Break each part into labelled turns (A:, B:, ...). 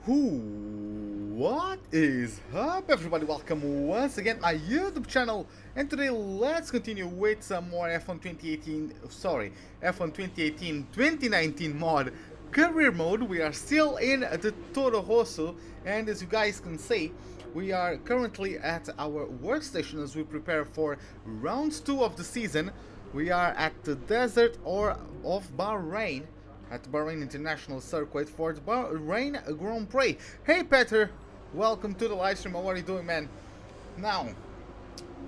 A: What is up, everybody? Welcome once again to my YouTube channel, and today let's continue with some more F1 2018, F1 2018-2019 mod career mode. We are still in the Toro Rosso, and as you guys can see, we are currently at our workstation as we prepare for round 2 of the season. We are at the desert of Bahrain, at Bahrain International Circuit for the Bahrain Grand Prix. Hey Peter, welcome to the live stream. How are you doing, man? Now,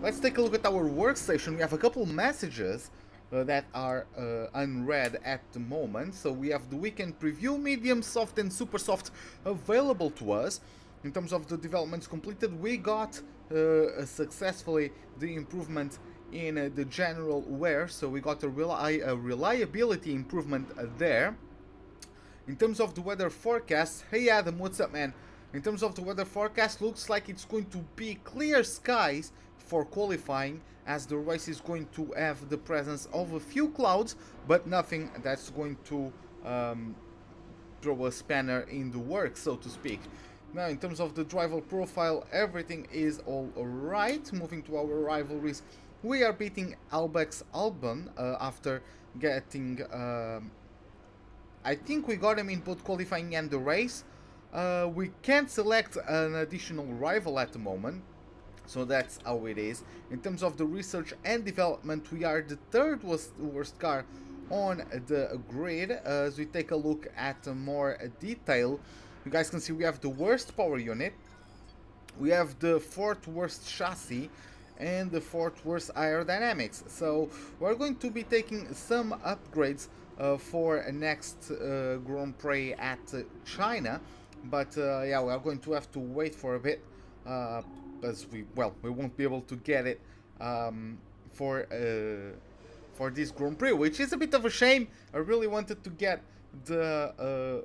A: let's take a look at our workstation. We have a couple messages that are unread at the moment. So we have the weekend preview, medium, soft and super soft available to us. In terms of the developments completed, we got successfully the improvement in the general wear, so we got a reliability improvement there. In terms of the weather forecast, hey Adam, what's up, man? In terms of the weather forecast, looks like it's going to be clear skies for qualifying, as the race is going to have the presence of a few clouds, but nothing that's going to throw a spanner in the works, so to speak. Now, in terms of the driver profile, everything is all right. Moving to our rivalries, we are beating Albeck's Albon after getting, I think we got him in both qualifying and the race. We can't select an additional rival at the moment, so that's how it is. In terms of the research and development, we are the third worst car on the grid. As we take a look at more detail, you guys can see we have the worst power unit, we have the fourth worst chassis, and the fourth worst aerodynamics. So we're going to be taking some upgrades for next Grand Prix at China, but yeah, we are going to have to wait for a bit, as we won't be able to get it for this Grand Prix, which is a bit of a shame. I really wanted to get the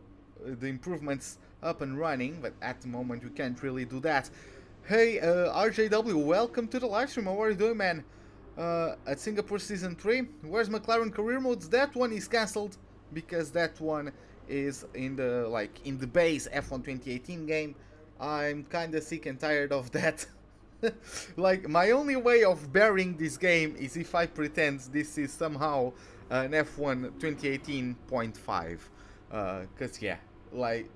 A: improvements up and running, but at the moment we can't really do that. Hey, RJW, welcome to the live stream. How are you doing, man? At Singapore Season 3, where's McLaren Career Modes? That one is cancelled because that one is in the base F1 2018 game. I'm kinda sick and tired of that. Like, my only way of bearing this game is if I pretend this is somehow an F1 2018.5. Cause yeah, like,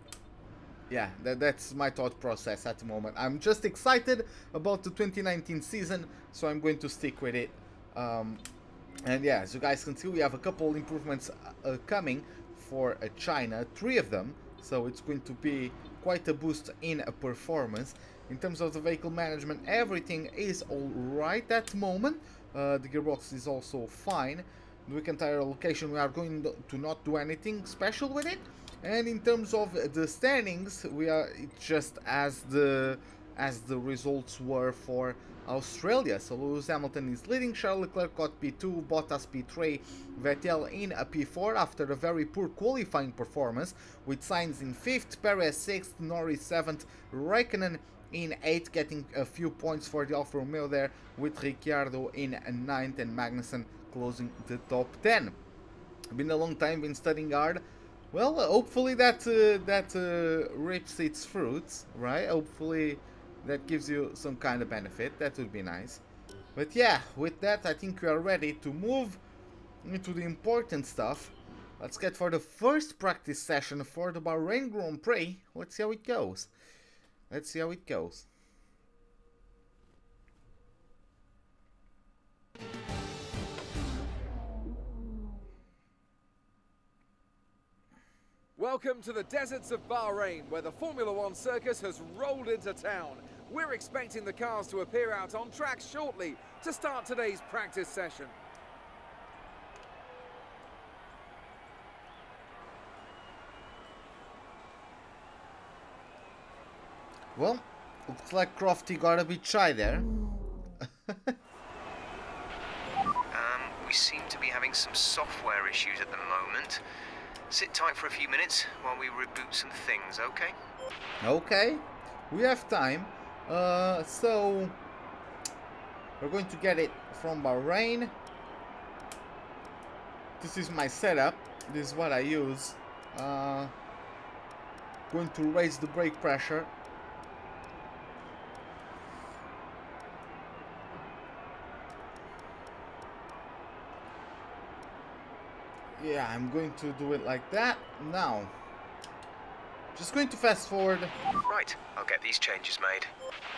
A: yeah, that's my thought process at the moment. I'm just excited about the 2019 season, so I'm going to stick with it. And yeah, as you guys can see, we have a couple improvements coming for China, 3 of them, so it's going to be quite a boost in performance. In terms of the vehicle management, everything is alright at the moment. The gearbox is also fine. The weekend tire allocation, we are going to not do anything special with it. And in terms of the standings, we are just as the results were for Australia. So Lewis Hamilton is leading, Charles Leclerc got P2, Bottas P3, Vettel in a P4 after a very poor qualifying performance, with Sainz in 5th, Perez 6th, Norris 7th, Raikkonen in 8th, getting a few points for the Alfa Romeo there, with Ricciardo in 9th and Magnussen closing the top 10. Been a long time, been studying hard. Well, hopefully that reaps its fruits, right? Hopefully that gives you some kind of benefit. That would be nice. But yeah, with that, I think we are ready to move into the important stuff. Let's get for the first practice session for the Bahrain Grand Prix. Let's see how it goes. Let's see how it goes.
B: Welcome to the deserts of Bahrain, where the Formula One circus has rolled into town. We're expecting the cars to appear out on track shortly to start today's practice session.
A: Well, looks like Crofty got a bit shy there.
C: We seem to be having some software issues at the moment. Sit tight for a few minutes while we reboot some things, okay?
A: Okay, we have time. So we're going to get it from Bahrain. This is my setup. This is what I use. going to raise the brake pressure. Yeah, I'm going to do it like that. Now, just going to fast forward.
C: Right, I'll get these changes made.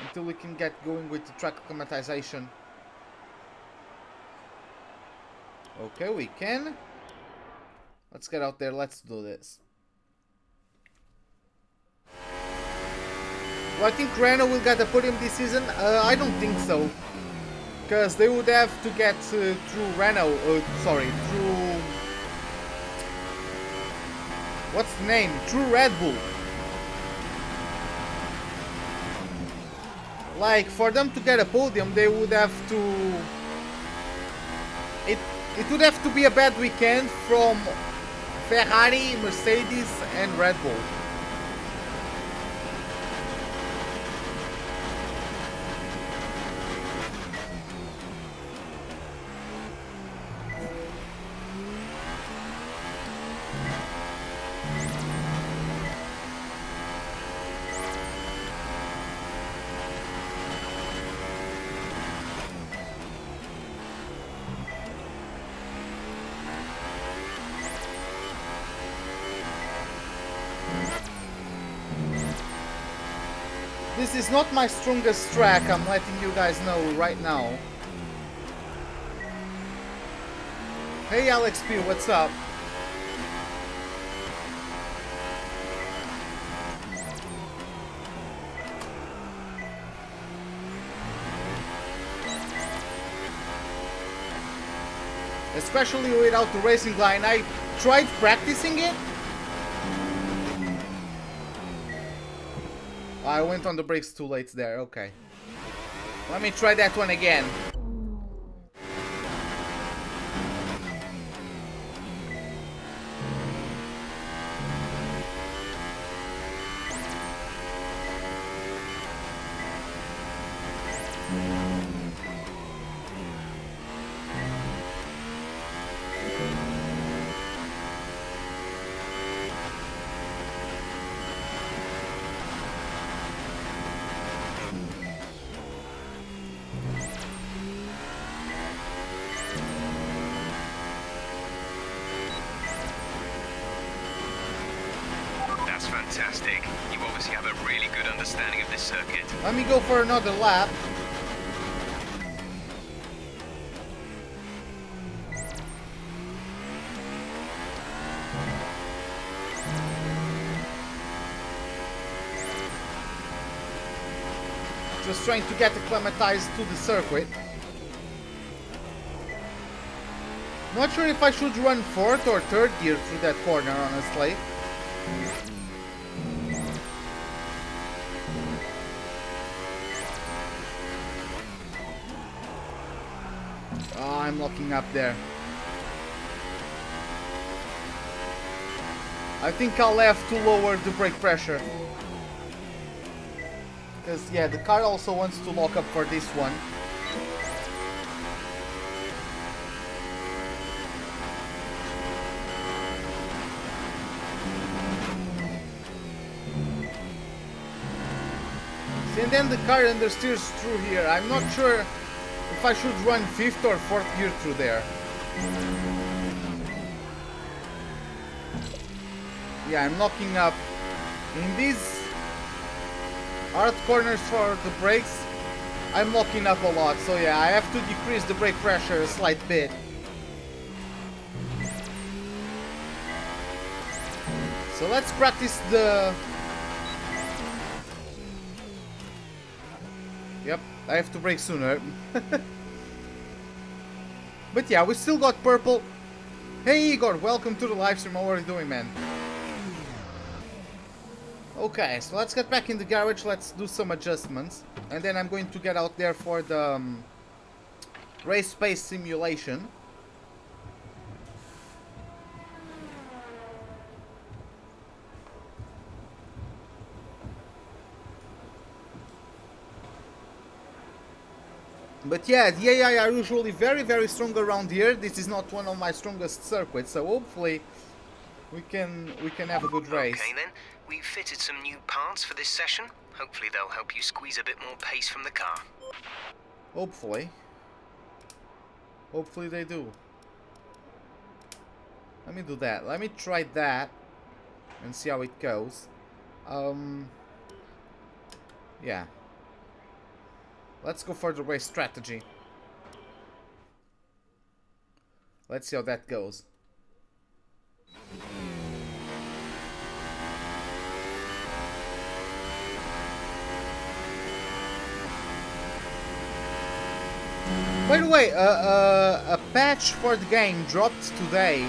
A: Until we can get going with the track acclimatization. Okay, we can. Let's get out there, let's do this. Do I think Renault will get a podium this season? I don't think so. Because they would have to get through Renault, through... What's the name? Through Red Bull. Like, for them to get a podium, they would have to... It would have to be a bad weekend from Ferrari, Mercedes and Red Bull. This is not my strongest track, I'm letting you guys know right now. Hey Alex P, what's up? Especially without the racing line. I tried practicing it. I went on the brakes too late there, okay. Let me try that one again.
C: Fantastic. You obviously have a really good understanding of this circuit.
A: Let me go for another lap. Just trying to get acclimatized to the circuit. Not sure if I should run fourth or third gear through that corner, honestly. Oh, I'm locking up there. I think I'll have to lower the brake pressure. Because, yeah, the car also wants to lock up for this one. And then the car understeers through here. I'm not sure if I should run 5th or 4th gear through there. Yeah, I'm locking up. In these hard corners for the brakes, I'm locking up a lot. So yeah, I have to decrease the brake pressure a slight bit. So let's practice the... Yep, I have to brake sooner. But yeah, we still got purple. Hey Igor, welcome to the live stream. How are you doing, man? Okay, so let's get back in the garage. Let's do some adjustments. And then I'm going to get out there for the race pace simulation. But yeah, the AI are usually very strong around here. This is not one of my strongest circuits, so hopefully we can have a good race.
C: Okay then, We've fitted some new parts for this session. Hopefully they'll help you squeeze a bit more pace from the car.
A: Hopefully. Hopefully they do. Let me do that. Let me try that and see how it goes. Yeah. Let's go for the race strategy. Let's see how that goes. By the way, a patch for the game dropped today.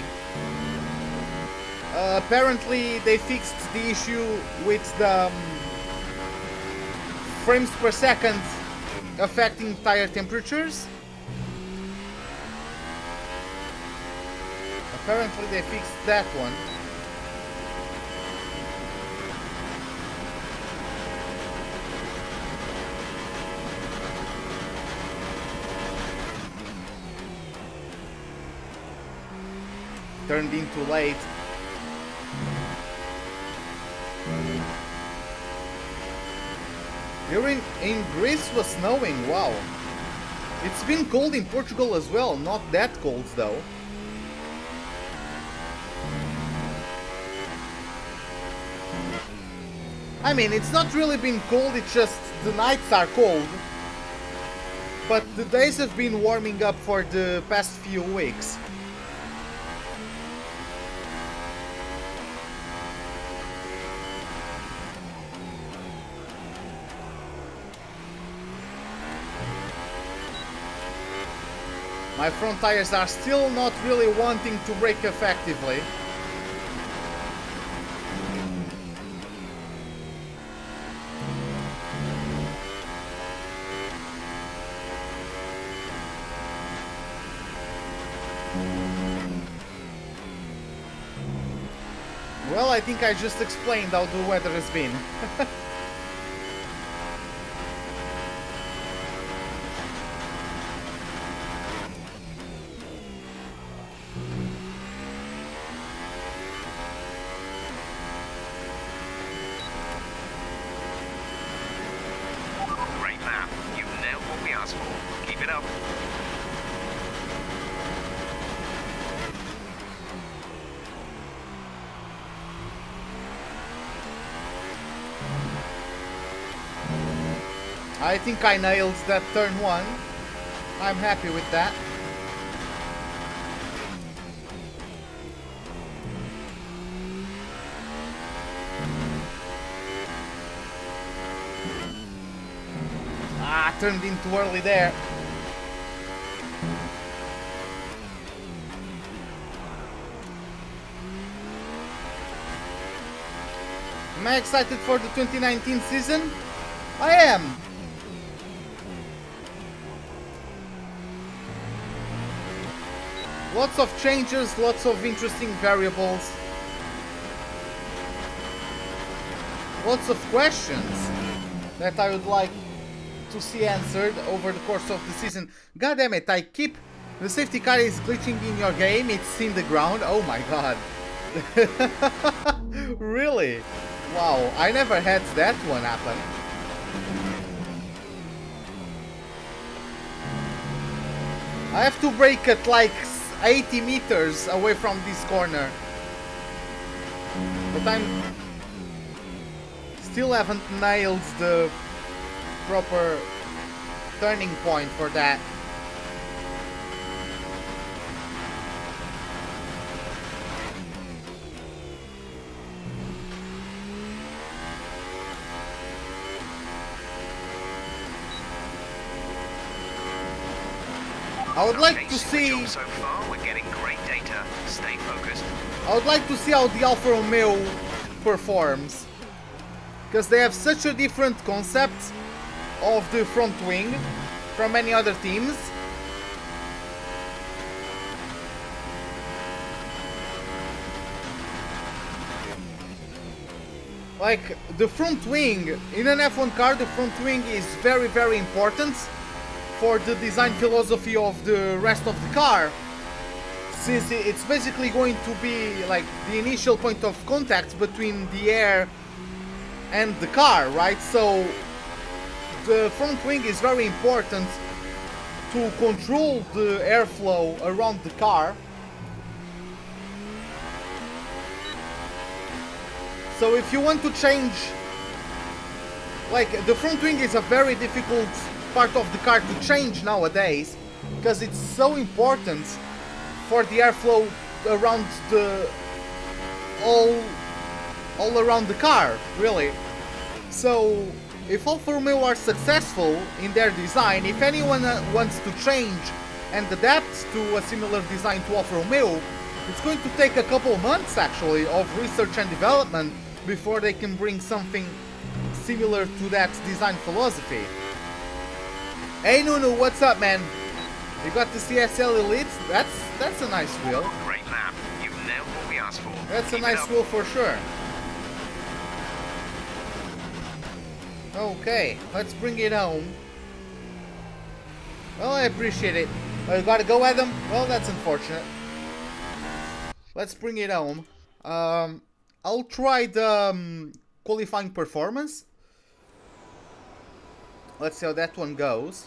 A: Apparently they fixed the issue with the frames per second affecting tire temperatures. Apparently they fixed that one. Turned in too late. Here in Greece was snowing, wow. It's been cold in Portugal as well, not that cold though. I mean, it's not really been cold, it's just the nights are cold. But the days have been warming up for the past few weeks. My front tires are still not really wanting to brake effectively. Well, I think I just explained how the weather has been. I think I nailed that turn one. I'm happy with that. Ah, turned in too early there. Am I excited for the 2019 season? I am! Lots of changes, lots of interesting variables. Lots of questions that I would like to see answered over the course of the season. God damn it, I keep... The safety car is glitching in your game, it's in the ground. Oh my god. Really? Wow, I never had that one happen. I have to brake at like 80 meters away from this corner. But I'm still haven't nailed the proper turning point for that. I would like to see.
C: So far, we're getting great data. Stay focused.
A: I would like to see how the Alfa Romeo performs, because they have such a different concept of the front wing from many other teams. Like the front wing in an F1 car, the front wing is very, very important for the design philosophy of the rest of the car, since it's basically going to be like the initial point of contact between the air and the car, right? So the front wing is very important to control the airflow around the car. So if you want to change, like, the front wing is a very difficult part of the car to change nowadays, because it's so important for the airflow around the all around the car, really. So if Alfa Romeo are successful in their design, if anyone wants to change and adapt to a similar design to Alfa Romeo, it's going to take a couple months actually of research and development before they can bring something similar to that design philosophy. Hey Nunu, what's up, man? You got the CSL Elite? That's a nice wheel.
C: Great lap. You've nailed what we asked for.
A: That's a
C: Keep
A: nice wheel for sure. Okay, let's bring it home. Well, I appreciate it. Oh, you gotta go, Adam? Well, that's unfortunate. Let's bring it home. I'll try the qualifying performance. Let's see how that one goes.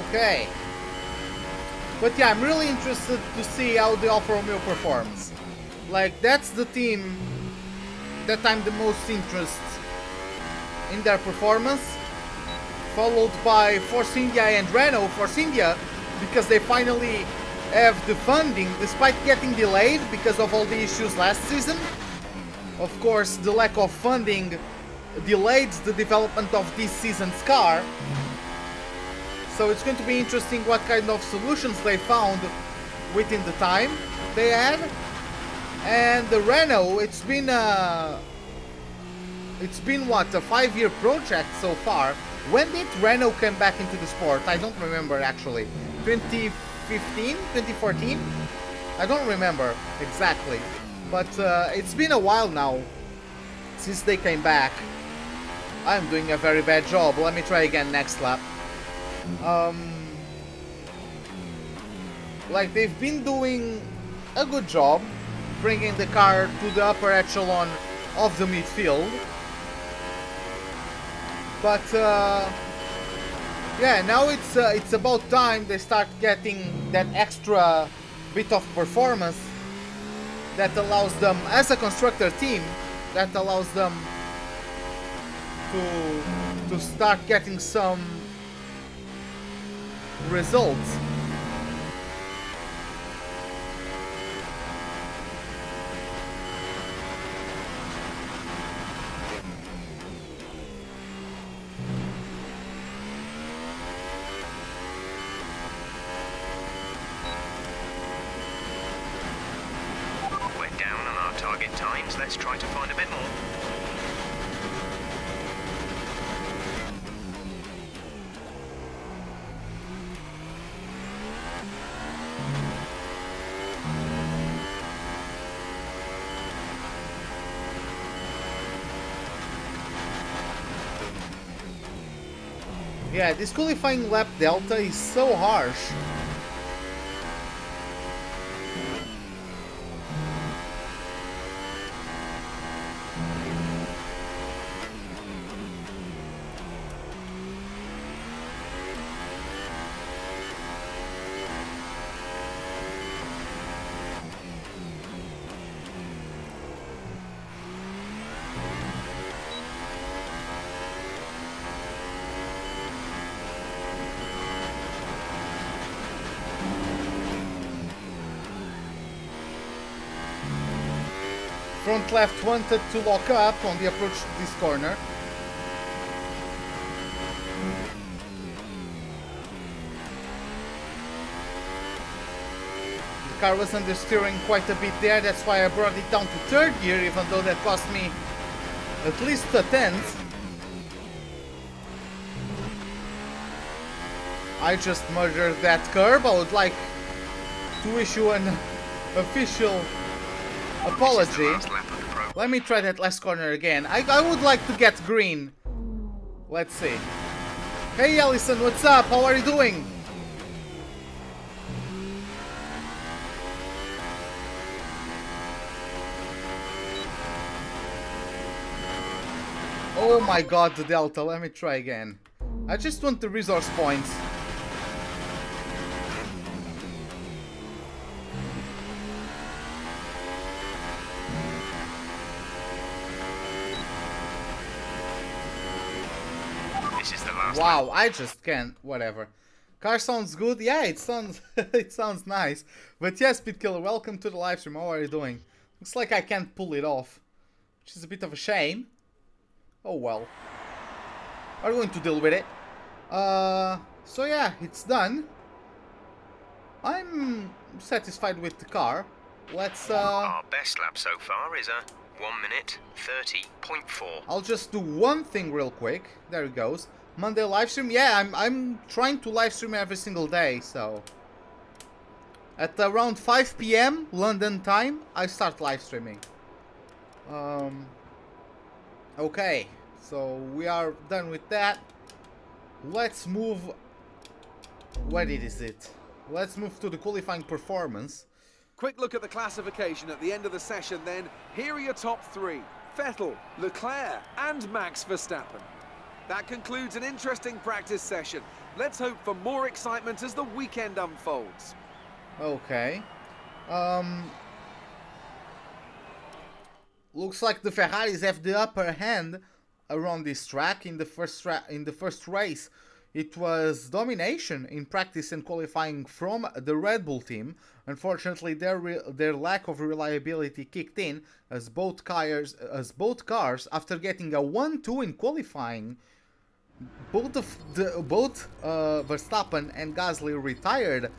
A: Okay. But yeah, I'm really interested to see how the Alfa Romeo performs. Like, that's the team that I'm the most interested in their performance. Followed by Force India and Renault. Force India, because they finally have the funding, despite getting delayed because of all the issues last season. Of course, the lack of funding delayed the development of this season's car. So it's going to be interesting what kind of solutions they found within the time they had. And the Renault, it's been what, a 5-year project so far. When did Renault come back into the sport? I don't remember actually. 2015, 2014? I don't remember exactly. But it's been a while now since they came back. I'm doing a very bad job. Let me try again next lap. Like, they've been doing a good job bringing the car to the upper echelon of the midfield, but yeah, now it's about time they start getting that extra bit of performance that allows them, as a constructor team, that allows them to start getting some results.
C: We're down on our target times. Let's try to find a bit more.
A: Yeah, this qualifying lap delta is so harsh. Front left wanted to lock up on the approach to this corner. The car was understeering quite a bit there, that's why I brought it down to third gear, even though that cost me at least a tenth. I just murdered that curb. I would like to issue an official Apology. Let me try that last corner again. I would like to get green. Let's see. Hey Allison, what's up? How are you doing? Oh my god, the delta. Let me try again. I just want the resource points.
C: This is the last
A: Wow,
C: lap.
A: I just can't. Whatever. Car sounds good. Yeah, it sounds it sounds nice. But yes, Speedkiller, welcome to the live stream. How are you doing? Looks like I can't pull it off, which is a bit of a shame. Oh well. We're going to deal with it. So yeah, it's done. I'm satisfied with the car. Let's
C: Our best lap so far is a 1 minute 30.4.
A: I'll just do one thing real quick. There it goes. Monday live stream. Yeah, I'm trying to live stream every single day, so at around 5 PM London time, I start live streaming. Okay, so we are done with that. Let's move. What is it? Let's move to the qualifying performance.
B: Quick look at the classification at the end of the session then. Here are your top three. Vettel, Leclerc and Max Verstappen. That concludes an interesting practice session. Let's hope for more excitement as the weekend unfolds.
A: Okay. Looks like the Ferraris have the upper hand around this track. In the first race, it was domination in practice and qualifying from the Red Bull team. Unfortunately, their lack of reliability kicked in as both cars, after getting a 1-2 in qualifying, both Verstappen and Gasly retired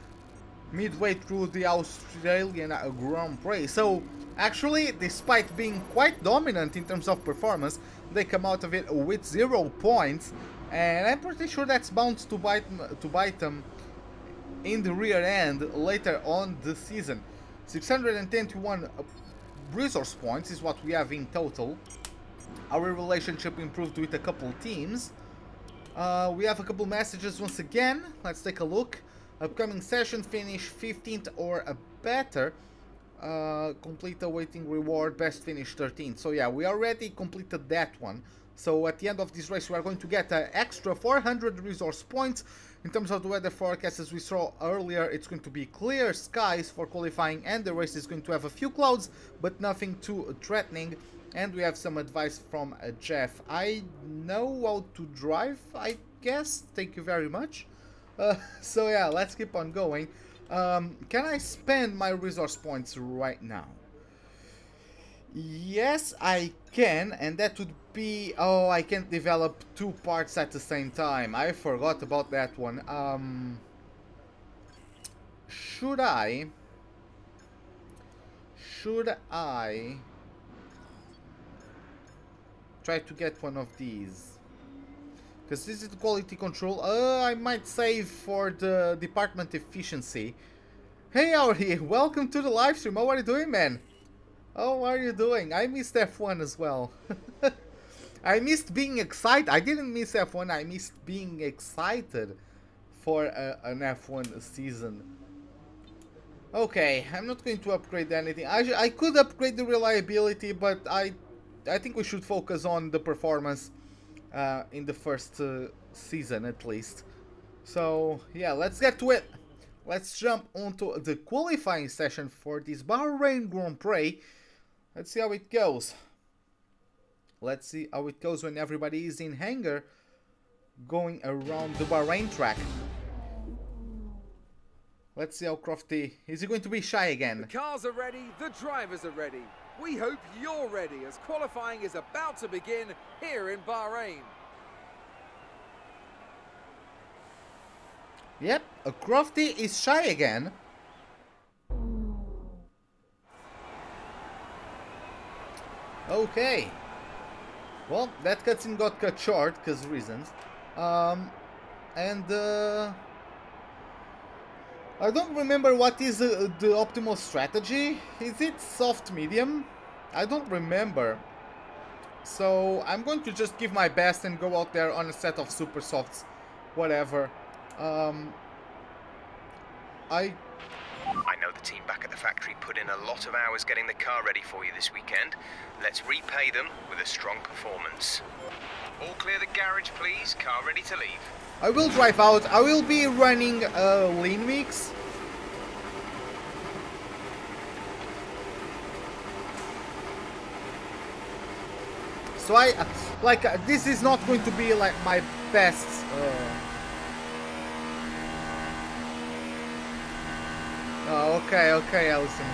A: midway through the Australian Grand Prix. So actually, despite being quite dominant in terms of performance, they come out of it with 0 points, and I'm pretty sure that's bound to bite them in the rear end later on the season. 621 resource points is what we have in total. Our relationship improved with a couple teams. We have a couple messages once again. Let's take a look. Upcoming session, finish 15th or better. Complete awaiting reward, best finish 13th. So yeah, we already completed that one. So at the end of this race, we are going to get an extra 400 resource points. In terms of the weather forecast, as we saw earlier, it's going to be clear skies for qualifying, and the race is going to have a few clouds, but nothing too threatening. And we have some advice from Jeff. I know how to drive, I guess. Thank you very much. So yeah, let's keep on going. Can I spend my resource points right now? Yes, I can, and that would be... Oh, I can't develop 2 parts at the same time. I forgot about that one. Should I try to get one of these? Because this is the quality control. I might save for the department efficiency. Hey Auri, welcome to the live stream. How are you doing, man? How are you doing? I missed F1 as well. I missed being excited. I didn't miss F1, I missed being excited for an F1 season. Okay, I'm not going to upgrade anything. I could upgrade the reliability, but I think we should focus on the performance in the first season at least. So yeah, let's get to it. Let's jump onto the qualifying session for this Bahrain Grand Prix. Let's see how it goes. Let's see how it goes when everybody is in hangar going around the Bahrain track. Let's see how crafty. Is he going to be shy again?
B: The cars are ready, the drivers are ready. We hope you're ready as qualifying is about to begin here in Bahrain.
A: Yep, a crafty is shy again. Okay. Well, that cutscene got cut short because reasons. I don't remember what is the optimal strategy. Is it soft medium? I don't remember. So I'm going to just give my best and go out there on a set of super softs, whatever.
C: I know the team back at the factory put in a lot of hours getting the car ready for you this weekend. Let's repay them with a strong performance. All clear the garage, please. Car ready to leave.
A: I will drive out. I will be running lean weeks. So this is not going to be like my best. Oh, okay, Allison.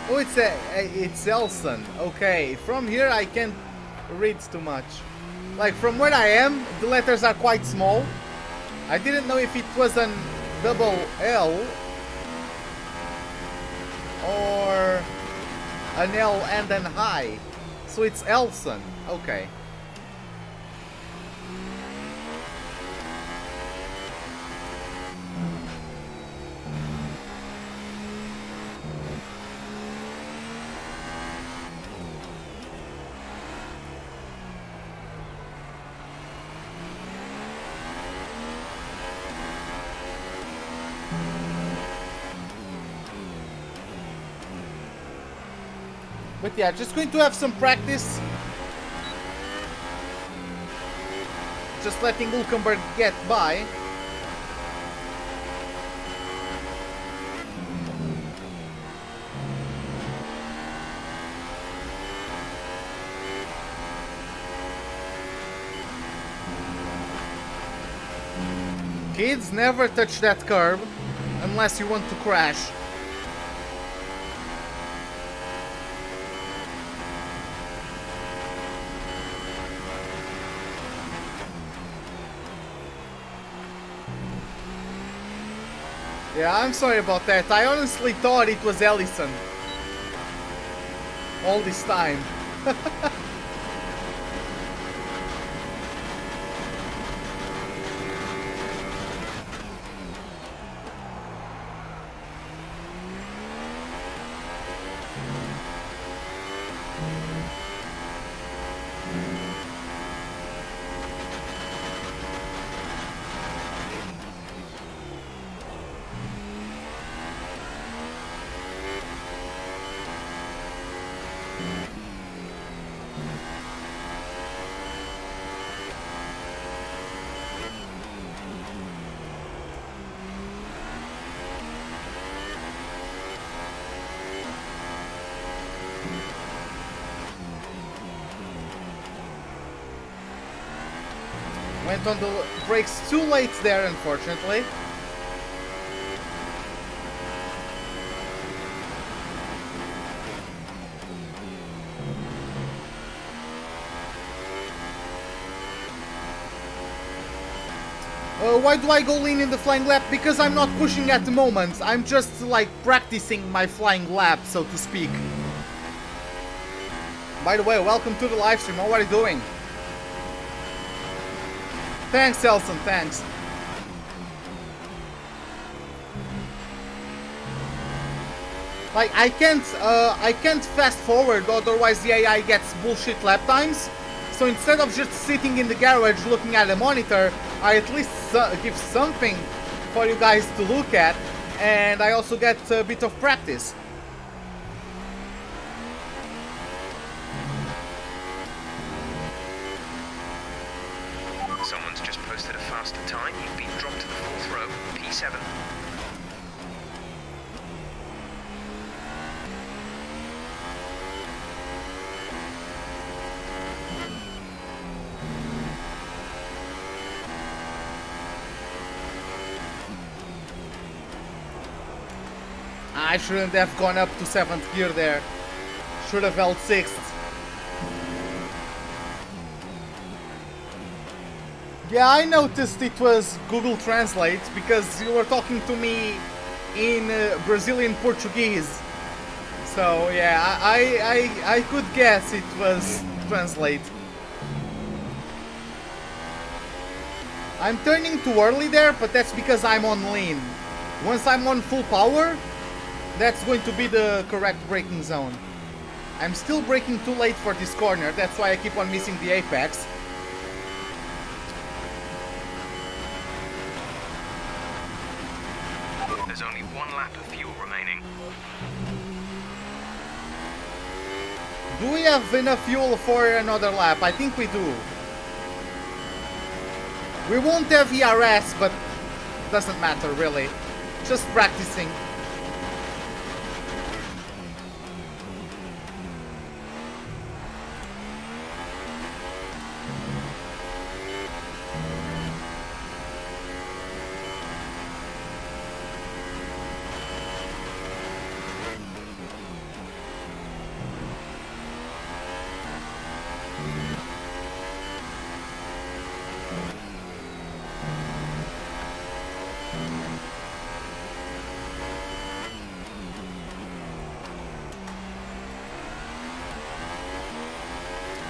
A: Oh, it's Elson. Okay, from here I can't read too much. Like from where I am, the letters are quite small. I didn't know if it was an double L or an L and an I. So it's Elson. Okay. But yeah, just going to have some practice. Just letting Hülkenberg get by. Kids, never touch that curb unless you want to crash. Yeah, I'm sorry about that. I honestly thought it was Ellison all this time. Went on the brakes too late there, unfortunately. Why do I go lean in the flying lap? Because I'm not pushing at the moment. I'm just like practicing my flying lap, so to speak. By the way, welcome to the live stream. How are you doing? Thanks, Elson, thanks. Like I can't fast forward, otherwise the AI gets bullshit lap times. So instead of just sitting in the garage looking at a monitor, I at least give something for you guys to look at, and I also get a bit of practice.
C: Someone's just posted a faster time. You've been dropped to the 4th row, P7.
A: I shouldn't have gone up to 7th gear there. Should have held 6th. Yeah, I noticed it was Google Translate because you were talking to me in Brazilian Portuguese. So yeah, I could guess it was Translate. I'm turning too early there, but that's because I'm on lean. Once I'm on full power, that's going to be the correct braking zone. I'm still braking too late for this corner, that's why I keep on missing the apex.
C: There's only 1 lap of fuel remaining.
A: Do we have enough fuel for another lap? I think we do. We won't have ERS, but doesn't matter really. Just practicing.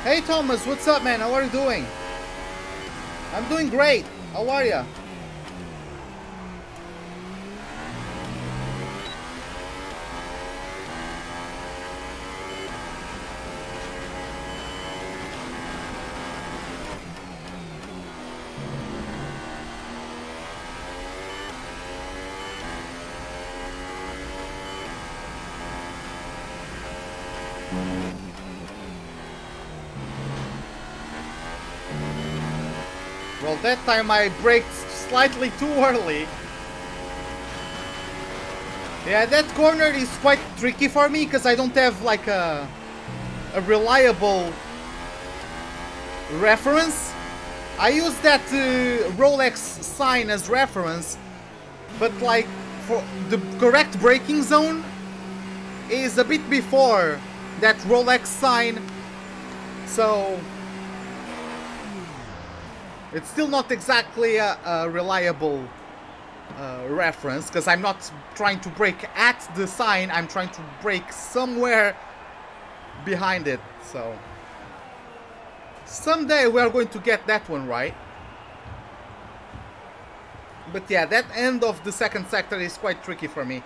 A: Hey Thomas, what's up man? How are you doing? I'm doing great. How are you? Well, that time I braked slightly too early. Yeah, that corner is quite tricky for me because I don't have like a reliable reference. I use that Rolex sign as reference, but like for the correct braking zone is a bit before that Rolex sign, so it's still not exactly a reliable reference, because I'm not trying to brake at the sign, I'm trying to brake somewhere behind it, so someday we are going to get that one right. But yeah, that end of the second sector is quite tricky for me.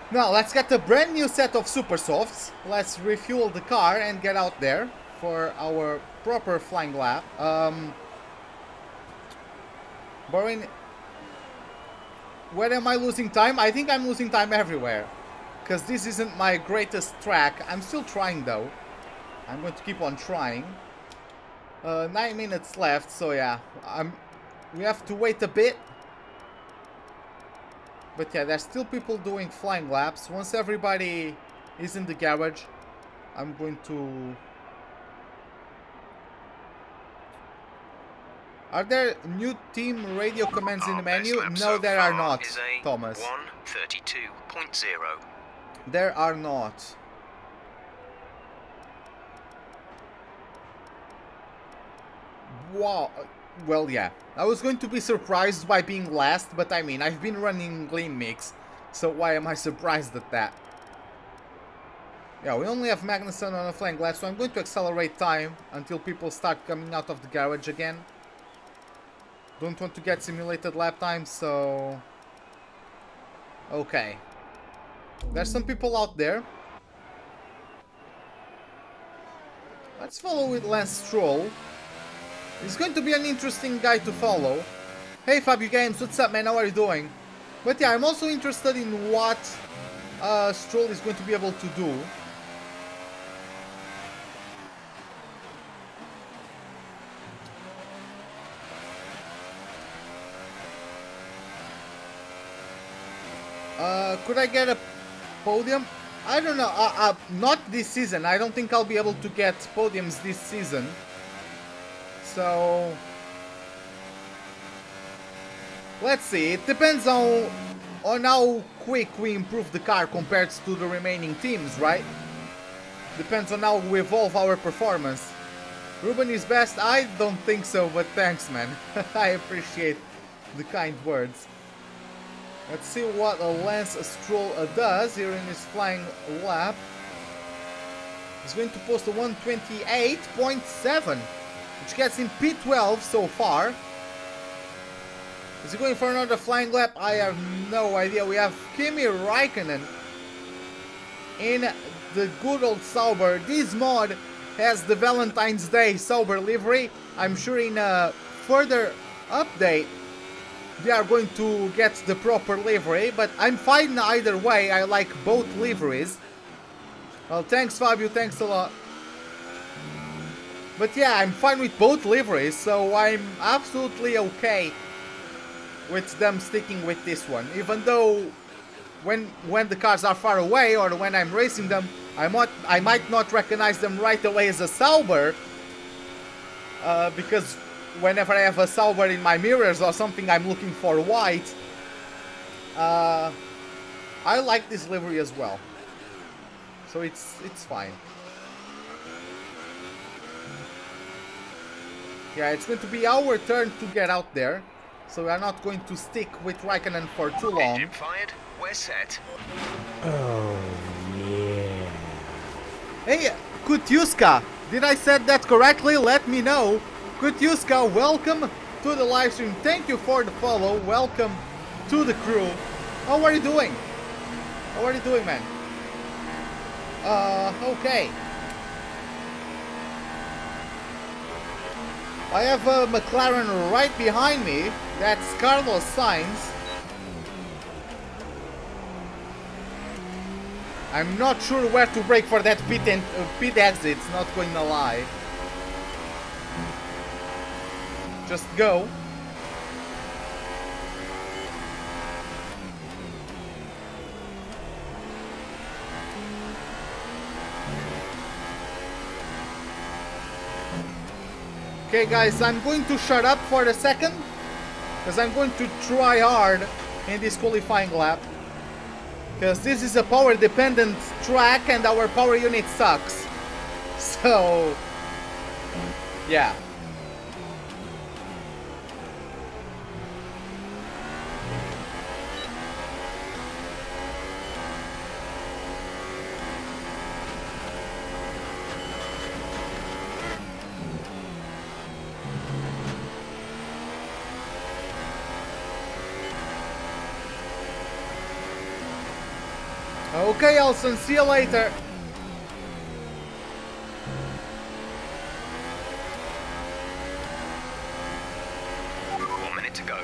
A: Now let's get a brand new set of super softs. Let's refuel the car and get out there for our proper flying lap. Bahrain, where am I losing time? I think I'm losing time everywhere, because this isn't my greatest track. I'm still trying though. I'm going to keep on trying. 9 minutes left, so yeah, we have to wait a bit. But yeah, there's still people doing flying laps. Once everybody is in the garage, I'm going to... Are there new team radio commands in the menu? No, there are not, Thomas.
C: 1:32.0.
A: There are not. Wow. Well, yeah. I was going to be surprised by being last, but I mean, I've been running Lean Mix, so why am I surprised at that? Yeah, we only have Magnussen on a flying lap, so I'm going to accelerate time until people start coming out of the garage again. Don't want to get simulated lap time, so... Okay. There's some people out there. Let's follow with Lance Stroll. He's going to be an interesting guy to follow. Hey Fabio Games, what's up man, how are you doing? But yeah, I'm also interested in what Stroll is going to be able to do. Could I get a podium? I don't know, not this season. I don't think I'll be able to get podiums this season. So let's see, it depends on how quick we improve the car compared to the remaining teams, right? Depends on how we evolve our performance. Ruben is best? I don't think so, but thanks man. I appreciate the kind words. Let's see what Lance Stroll does here in his flying lap. He's going to post a 1:28.7, which gets him P12 so far. Is he going for another flying lap? I have no idea. We have Kimi Raikkonen in the good old Sauber. This mod has the Valentine's Day Sauber livery. I'm sure in a further update they are going to get the proper livery, but I'm fine either way. I like both liveries. Well, thanks Fabio, thanks a lot. But yeah, I'm fine with both liveries, so I'm absolutely okay with them sticking with this one. Even though when the cars are far away or when I'm racing them, I might not recognize them right away as a Sauber, because whenever I have a Sauber in my mirrors or something, I'm looking for white. I like this livery as well, so it's fine. Yeah, it's going to be our turn to get out there, so we are not going to stick with Raikkonen for too long.
C: Engine fired. We're set.
D: Oh, yeah.
A: Hey, Kutyuska, did I said that correctly? Let me know. Kutyuska, welcome to the live stream. Thank you for the follow. Welcome to the crew. How are you doing? How are you doing, man? Okay. I have a McLaren right behind me. That's Carlos Sainz. I'm not sure where to brake for that pit exit, not going to lie. Just go. Okay guys, I'm going to shut up for a second, because I'm going to try hard in this qualifying lap. Because this is a power dependent track and our power unit sucks. So, yeah. Okay, Elson, see you later.
C: One minute to go.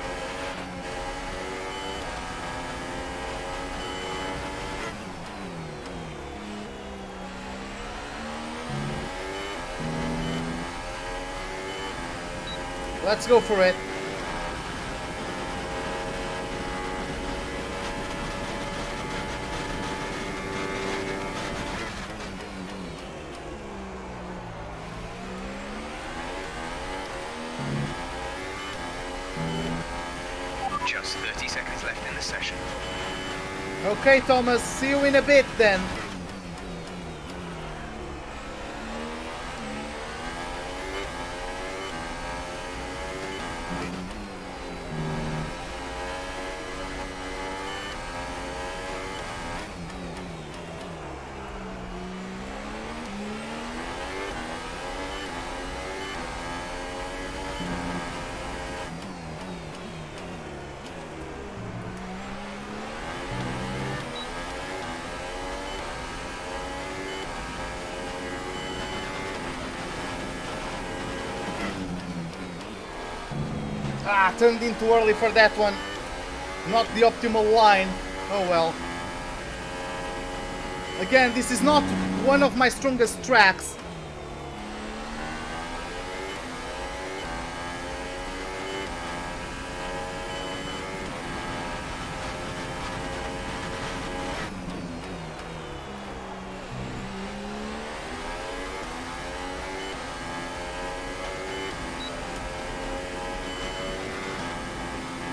A: Let's go for it.
C: Just 30 seconds left in the session.
A: Okay, Thomas, see you in a bit then. Ah, turned in too early for that one. Not the optimal line. Oh well. Again, this is not one of my strongest tracks.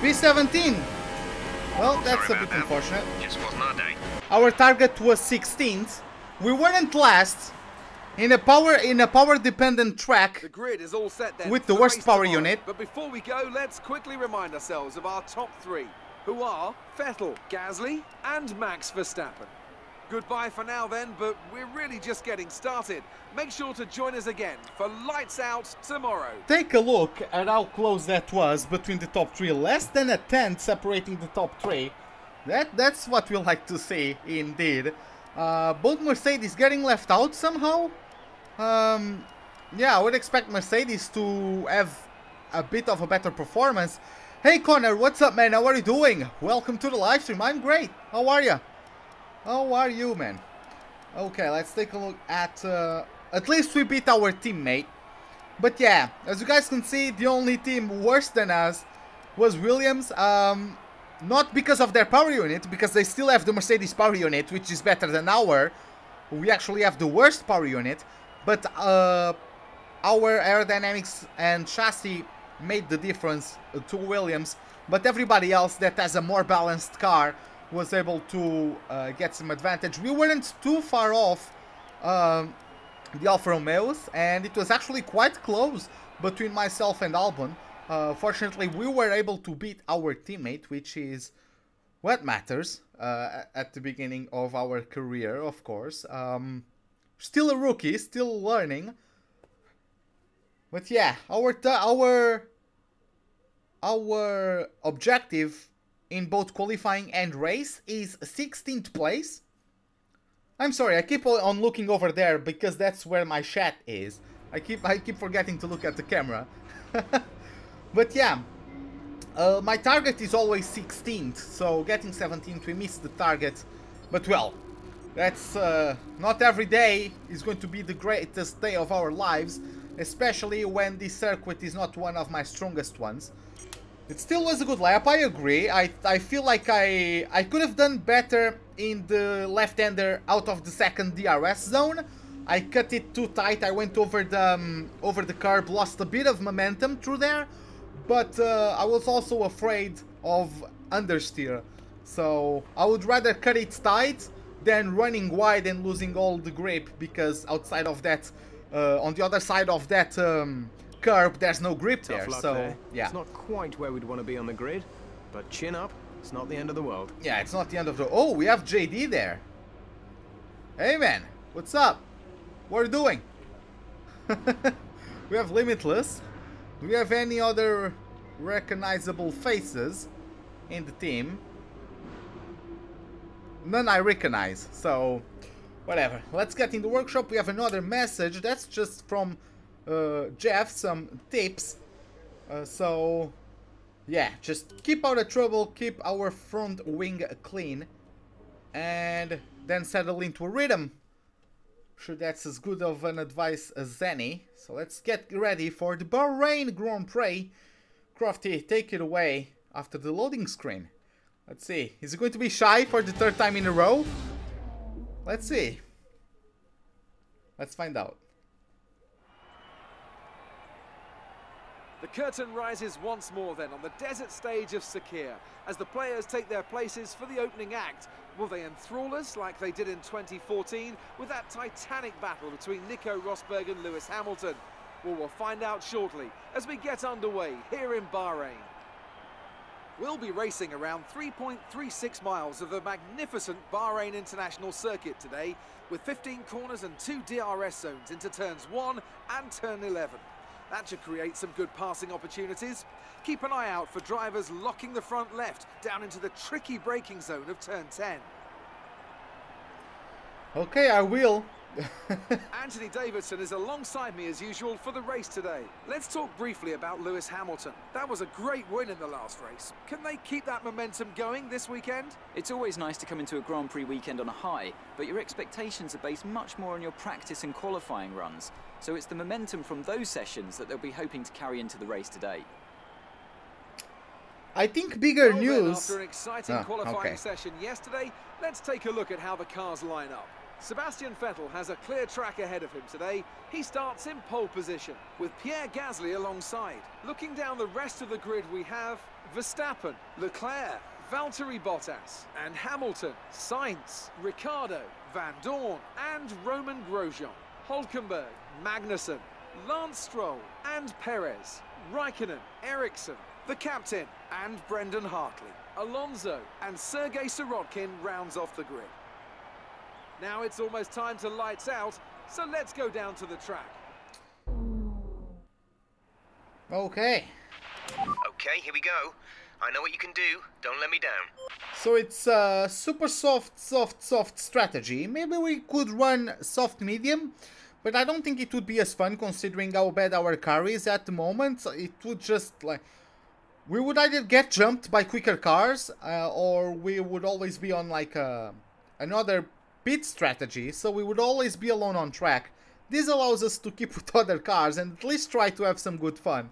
A: P17. Well, that's a bit unfortunate.
C: Just wasn't our day.
A: Our target was 16th. We weren't last in a power dependent track.
B: The grid is all set then
A: with the
B: for
A: worst
B: race
A: power
B: tomorrow.
A: unit.
B: But before we go, let's quickly remind ourselves of our top three, who are Vettel, Gasly and Max Verstappen. Goodbye for now then, but we're really just getting started. Make sure to join us again for Lights Out tomorrow.
A: Take a look at how close that was between the top three. Less than a tenth separating the top three. That's what we like to see, indeed. Both Mercedes getting left out somehow. Yeah, I would expect Mercedes to have a bit of a better performance. Hey Connor, what's up, man? How are you doing? Welcome to the live stream. I'm great. How are you? How are you, man? Okay, let's take a look at least we beat our teammate. But yeah, as you guys can see, the only team worse than us was Williams. Not because of their power unit, because they still have the Mercedes power unit, which is better than our. We actually have the worst power unit. But our aerodynamics and chassis made the difference to Williams. But everybody else that has a more balanced car was able to get some advantage. We weren't too far off the Alfa Romeos, and it was actually quite close between myself and Albon. Fortunately, we were able to beat our teammate, which is what matters at the beginning of our career, of course. Still a rookie, still learning. But yeah, our objective in both qualifying and race is 16th place. I'm sorry, I keep on looking over there because that's where my chat is. I keep forgetting to look at the camera. But yeah, my target is always 16th, so getting 17th, we missed the target. But well, that's not every day is going to be the greatest day of our lives, especially when this circuit is not one of my strongest ones. It still was a good lap, I agree. I feel like I could have done better in the left-hander out of the second DRS zone. I cut it too tight, I went over the curb, lost a bit of momentum through there. But I was also afraid of understeer. So I would rather cut it tight than running wide and losing all the grip, because outside of that, on the other side of that curb, there's no grip there. So yeah,
E: it's not quite where we'd want to be on the grid, but chin up, it's not the end of the world.
A: Yeah, it's not the end of the... Oh, we have JD there. Hey man, what's up? What are you doing? We have Limitless. Do we have any other recognizable faces in the team? None I recognize, so whatever. Let's get in the workshop. We have another message. That's just from Jeff, some tips. So yeah, just keep out of trouble, keep our front wing clean, and then settle into a rhythm. Sure, that's as good of an advice as any. So let's get ready for the Bahrain Grand Prix. Crofty, take it away after the loading screen. Let's see, is it going to be shy for the third time in a row? Let's see. Let's find out.
B: The curtain rises once more then on the desert stage of Sahara as the players take their places for the opening act. Will they enthrall us like they did in 2014 with that titanic battle between Nico Rosberg and Lewis Hamilton? Well, we'll find out shortly as we get underway here in Bahrain. We'll be racing around 3.36 miles of the magnificent Bahrain International Circuit today, with 15 corners and 2 DRS zones into turns 1 and turn 11. That should create some good passing opportunities. Keep an eye out for drivers locking the front left down into the tricky braking zone of turn 10.
A: Okay, I will.
B: Anthony Davidson is alongside me as usual for the race today. Let's talk briefly about Lewis Hamilton. That was a great win in the last race. Can they keep that momentum going this weekend?
F: It's always nice to come into a Grand Prix weekend on a high, but your expectations are based much more on your practice and qualifying runs. So it's the momentum from those sessions that they'll be hoping to carry into the race today.
A: I think bigger news...
B: After an exciting qualifying session yesterday, let's take a look at how the cars line up. Sebastian Vettel has a clear track ahead of him today. He starts in pole position, with Pierre Gasly alongside. Looking down the rest of the grid, we have Verstappen, Leclerc, Valtteri Bottas, and Hamilton, Sainz, Ricciardo, Van Dorn, and Romain Grosjean. Hülkenberg, Magnussen, Lance Stroll, and Perez. Raikkonen, Ericsson, the captain, and Brendan Hartley. Alonso and Sergei Sirotkin rounds off the grid. Now it's almost time to lights out, so let's go down to the track.
A: Okay.
C: Okay, here we go. I know what you can do. Don't let me down.
A: So it's a super soft strategy. Maybe we could run soft medium, but I don't think it would be as fun considering how bad our car is at the moment. It would just like... we would either get jumped by quicker cars or we would always be on like another pit strategy. So we would always be alone on track. This allows us to keep with other cars and at least try to have some good fun.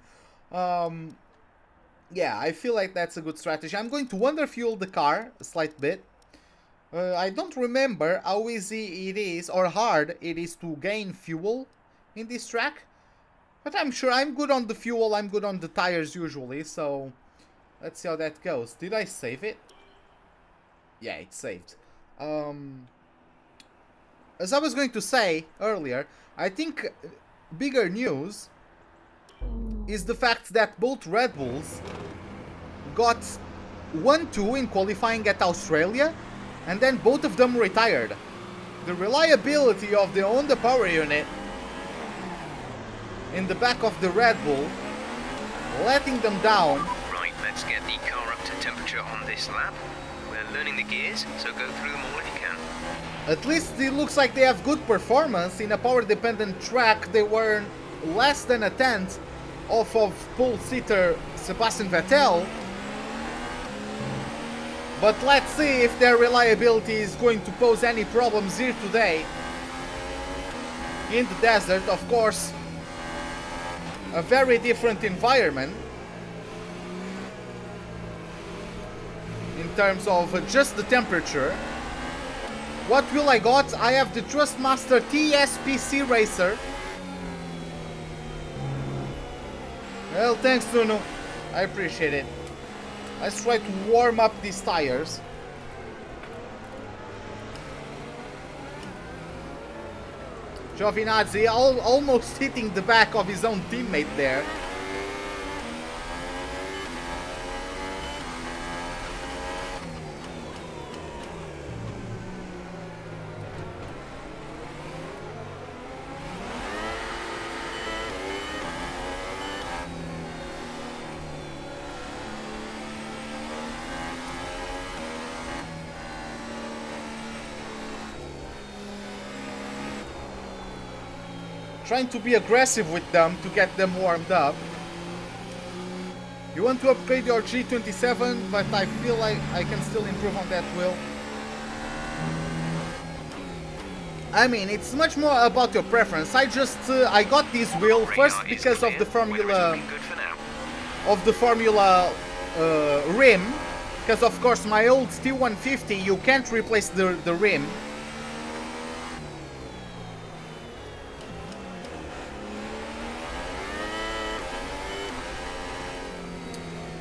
A: Yeah, I feel like that's a good strategy. I'm going to underfuel the car a slight bit. I don't remember how easy it is or hard it is to gain fuel in this track. But I'm sure I'm good on the fuel, I'm good on the tires usually, so let's see how that goes. Did I save it? Yeah, it's saved. As I was going to say earlier, I think bigger news is the fact that both Red Bulls got 1-2 in qualifying at Australia, and then both of them retired. The reliability of the Honda power unit in the back of the Red Bull, letting them down.
C: Right, let's get the car up to temperature on this lap. We're learning the gears, so go through them all if you can.
A: At least it looks like they have good performance. In a power-dependent track, they were less than a tenth off of pole-sitter Sebastian Vettel. But let's see if their reliability is going to pose any problems here today. In the desert, of course, a very different environment in terms of just the temperature. What will I got? I have the Thrustmaster TSPC Racer. Well, thanks, Nuno. I appreciate it. Let's try to warm up these tires. Giovinazzi almost hitting the back of his own teammate there. Trying to be aggressive with them to get them warmed up. You want to upgrade your G27, but I feel like I can still improve on that wheel. I mean, it's much more about your preference. I got this wheel first because of the Formula rim, because of course my old T150 you can't replace the rim.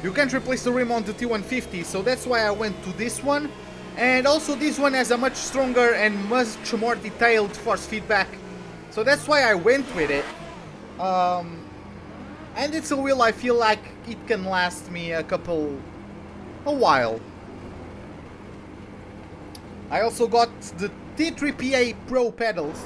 A: You can't replace the rim on the T150, so that's why I went to this one. And also this one has a much stronger and much more detailed force feedback. So that's why I went with it. And it's a wheel I feel like it can last me a while. I also got the T3PA Pro pedals.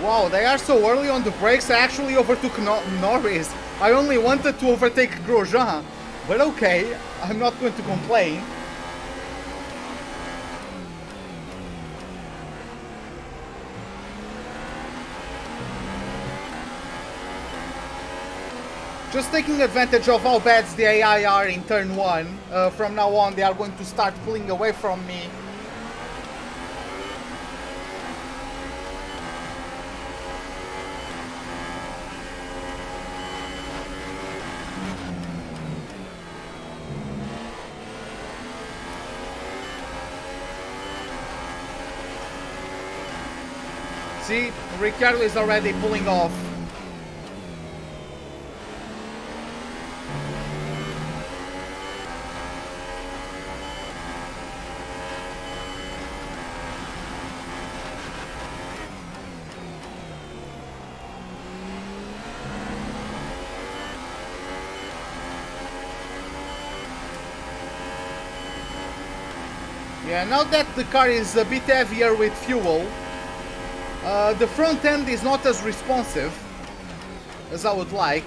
A: Wow, they are so early on the brakes. I actually overtook Norris. I only wanted to overtake Grosjean, but okay, I'm not going to complain. Just taking advantage of how bad the AI are in turn 1. From now on, they are going to start pulling away from me. See, Ricciardo is already pulling off. Yeah, now that the car is a bit heavier with fuel, the front end is not as responsive as I would like.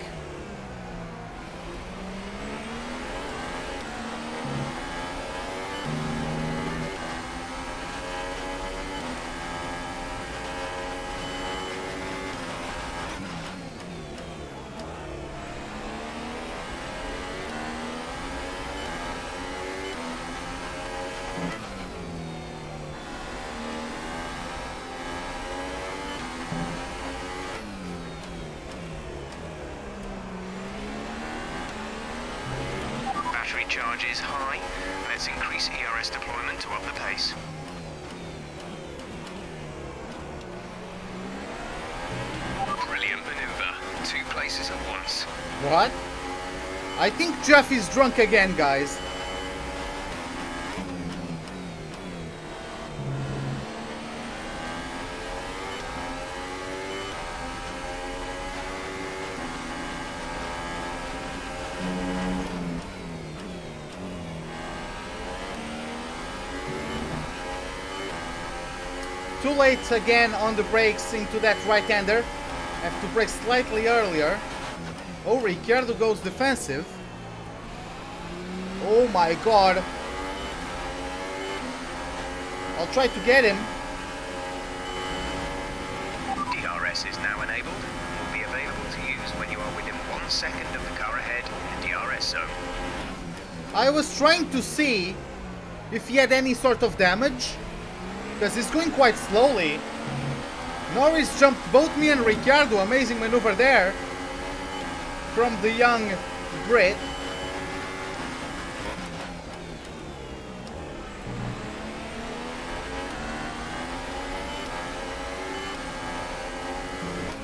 C: Charge is high. Let's increase ERS deployment to up the pace. Brilliant maneuver. 2 places at once.
A: What? I think Jeff is drunk again, guys. Too late again on the brakes into that right-hander. Have to brake slightly earlier. Oh, Ricciardo goes defensive. Oh my god. I'll try to get him.
C: DRS is now enabled. Will be available to use when you are within 1 second of the car ahead in the DRS zone.
A: I was trying to see if he had any sort of damage, because he's going quite slowly. Norris jumped both me and Ricciardo. Amazing maneuver there from the young Brit.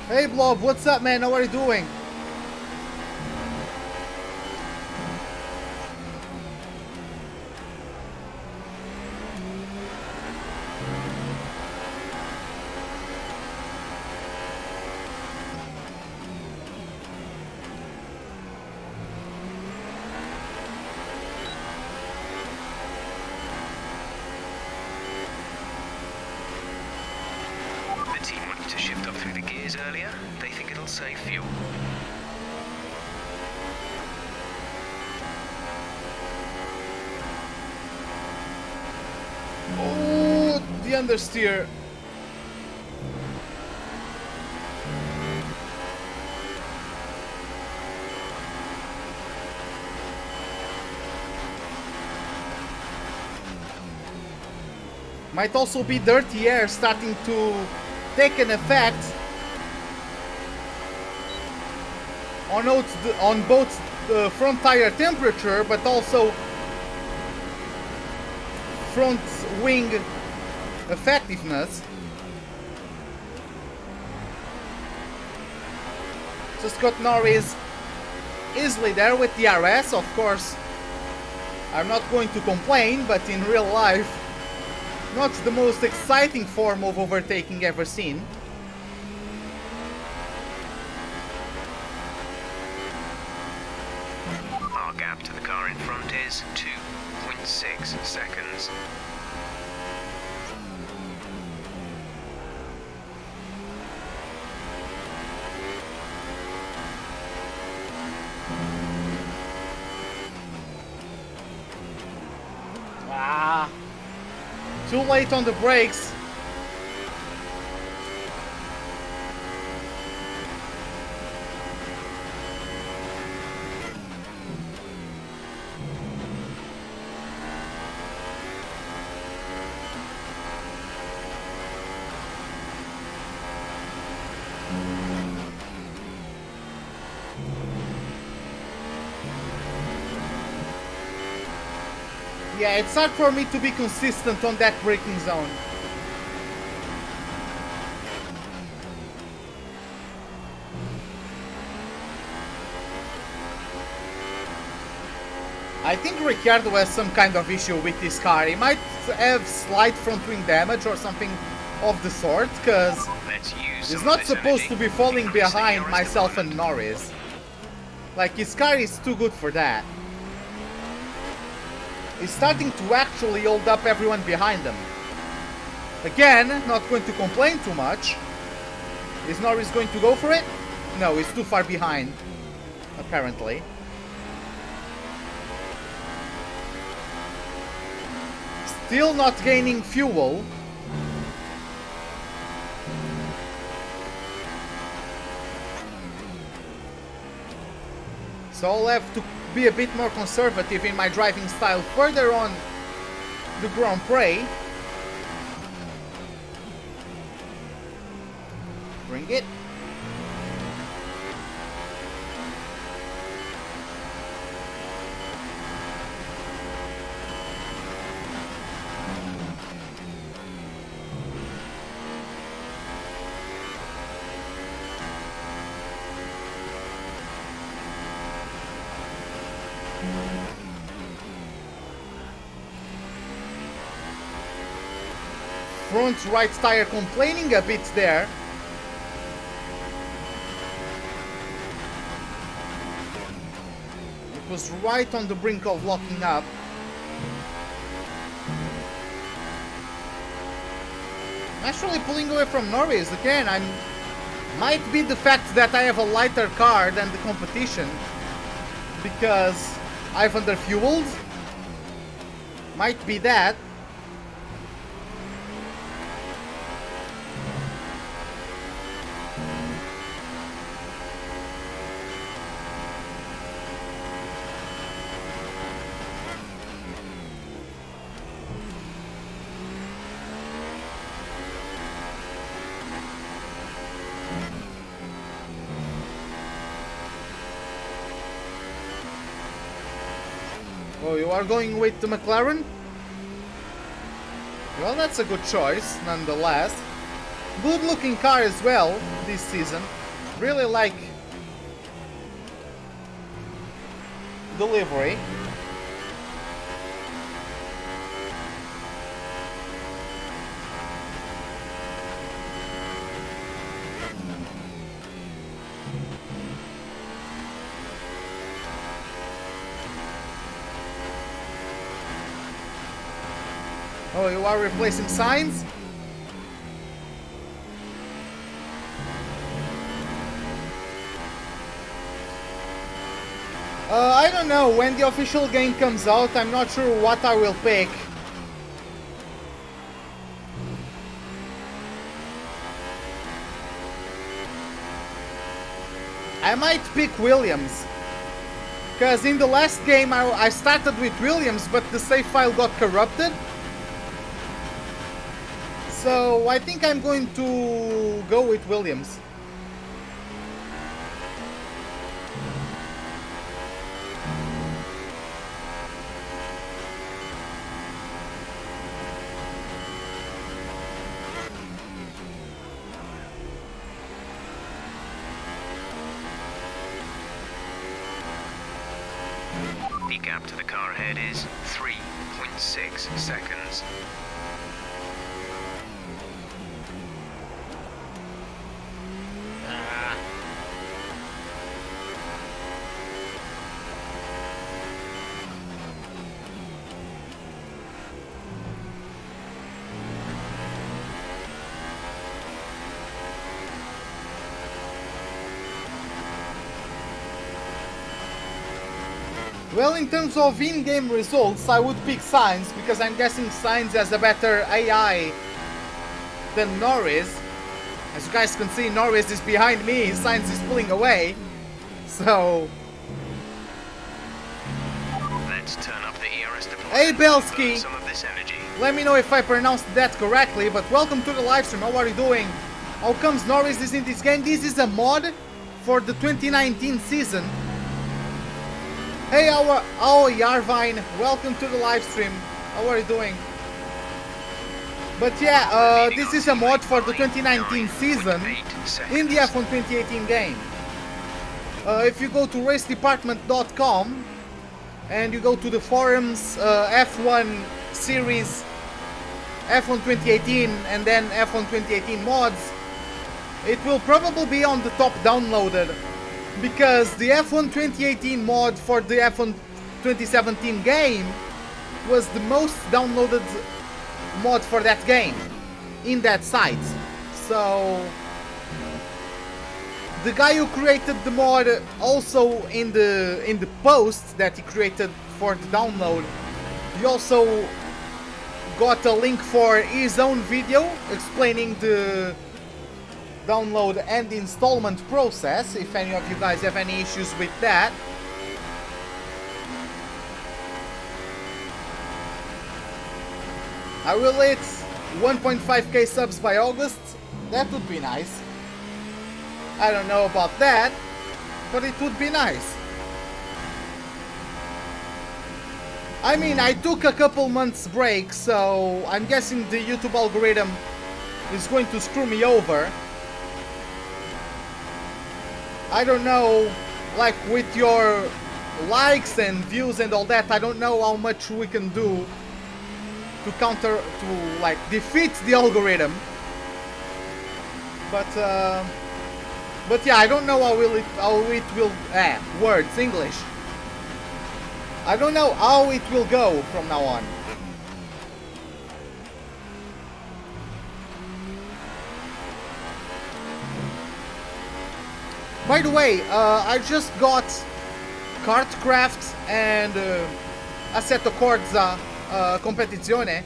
A: Hey Blob, what's up, man? How are you doing?
C: Earlier, they think it'll save fuel.
A: Oh, the understeer. Might also be dirty air starting to take an effect on both the front tire temperature, but also front wing effectiveness. Just got Norris easily there with the RS. Of course, I'm not going to complain, but in real life, not the most exciting form of overtaking ever seen.
C: Gap to the car in front is 2.6 seconds.
A: Ah, too late on the brakes. Yeah, it's hard for me to be consistent on that braking zone. I think Ricciardo has some kind of issue with this car. He might have slight front wing damage or something of the sort, because he's not supposed to be falling behind myself and Norris. Like, his car is too good for that. He's starting to actually hold up everyone behind him. Again, not going to complain too much. Is Norris going to go for it? No, he's too far behind, apparently. Still not gaining fuel. So I'll have to be a bit more conservative in my driving style further on the Grand Prix. Bring it. Front right tire complaining a bit there. It was right on the brink of locking up. I'm actually pulling away from Norris again. Might be the fact that I have a lighter car than the competition because I've underfueled. Might be that. Oh, you are going with the McLaren? Well, that's a good choice, nonetheless. Good looking car as well, this season. Really like the livery. Oh, you are replacing signs? I don't know. When the official game comes out, I'm not sure what I will pick. I might pick Williams. Because in the last game I started with Williams, but the save file got corrupted. So I think I'm going to go with Williams.
C: The gap to the car ahead is 3.6 seconds.
A: Well, in terms of in-game results, I would pick Sainz, because I'm guessing Sainz has a better AI than Norris. As you guys can see, Norris is behind me, Sainz is pulling away. So...
C: Let's turn up the ERS deployment.
A: Hey Belsky!
C: Some of this energy.
A: Let me know if I pronounced that correctly, but welcome to the livestream. How are you doing? How comes Norris is in this game? This is a mod for the 2019 season. Hey, Yarvine, welcome to the live stream. How are you doing? But yeah, this is a mod for the 2019 season in the F1 2018 game. If you go to racedepartment.com, and you go to the forums, F1 series, F1 2018, and then F1 2018 mods, it will probably be on the top downloaded, because the F1 2018 mod for the F1 2017 game was the most downloaded mod for that game in that site. So the guy who created the mod, also in the post that he created for the download, he also got a link for his own video explaining the download and installment process, if any of you guys have any issues with that. I will hit 1.5k subs by August. That would be nice. I don't know about that, but it would be nice. I mean, I took a couple months break, so I'm guessing the YouTube algorithm is going to screw me over. I don't know, like with your likes and views and all that, I don't know how much we can do to counter, to like defeat the algorithm. But yeah, I don't know how it will words, English. I don't know how it will go from now on. By the way, I just got Kartcraft and Assetto Corsa Competizione.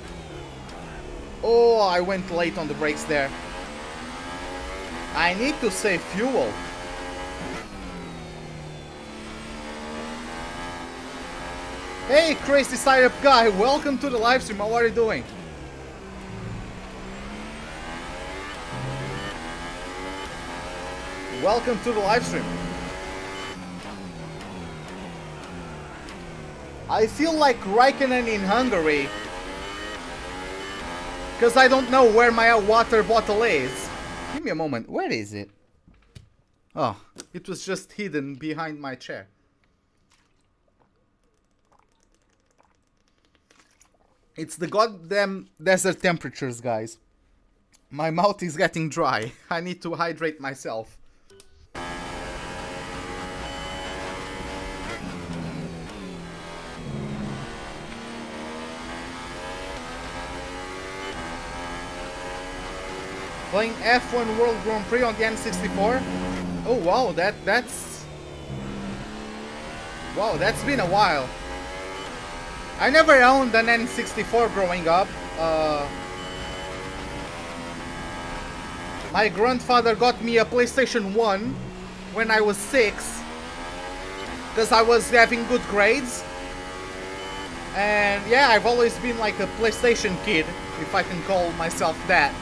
A: Oh, I went late on the brakes there. I need to save fuel. Hey, Crazy Syrup Guy, welcome to the live stream. How are you doing? Welcome to the live stream. I feel like Raikkonen in Hungary, because I don't know where my water bottle is. Give me a moment. Where is it? Oh, it was just hidden behind my chair. It's the goddamn desert temperatures, guys. My mouth is getting dry. I need to hydrate myself. Playing F1 World Grand Prix on the N64. Oh wow, that's been a while. I never owned an N64 growing up. My grandfather got me a PlayStation 1 when I was 6, because I was having good grades. And yeah, I've always been like a PlayStation kid, if I can call myself that.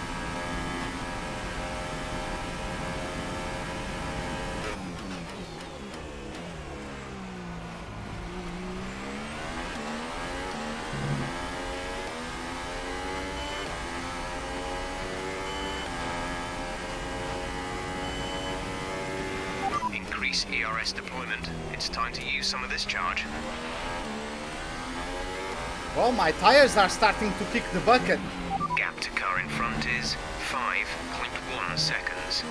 C: ERS deployment. It's time to use some of this charge.
A: Well, my tires are starting to kick the bucket.
C: Gap to car in front is 5.1 seconds.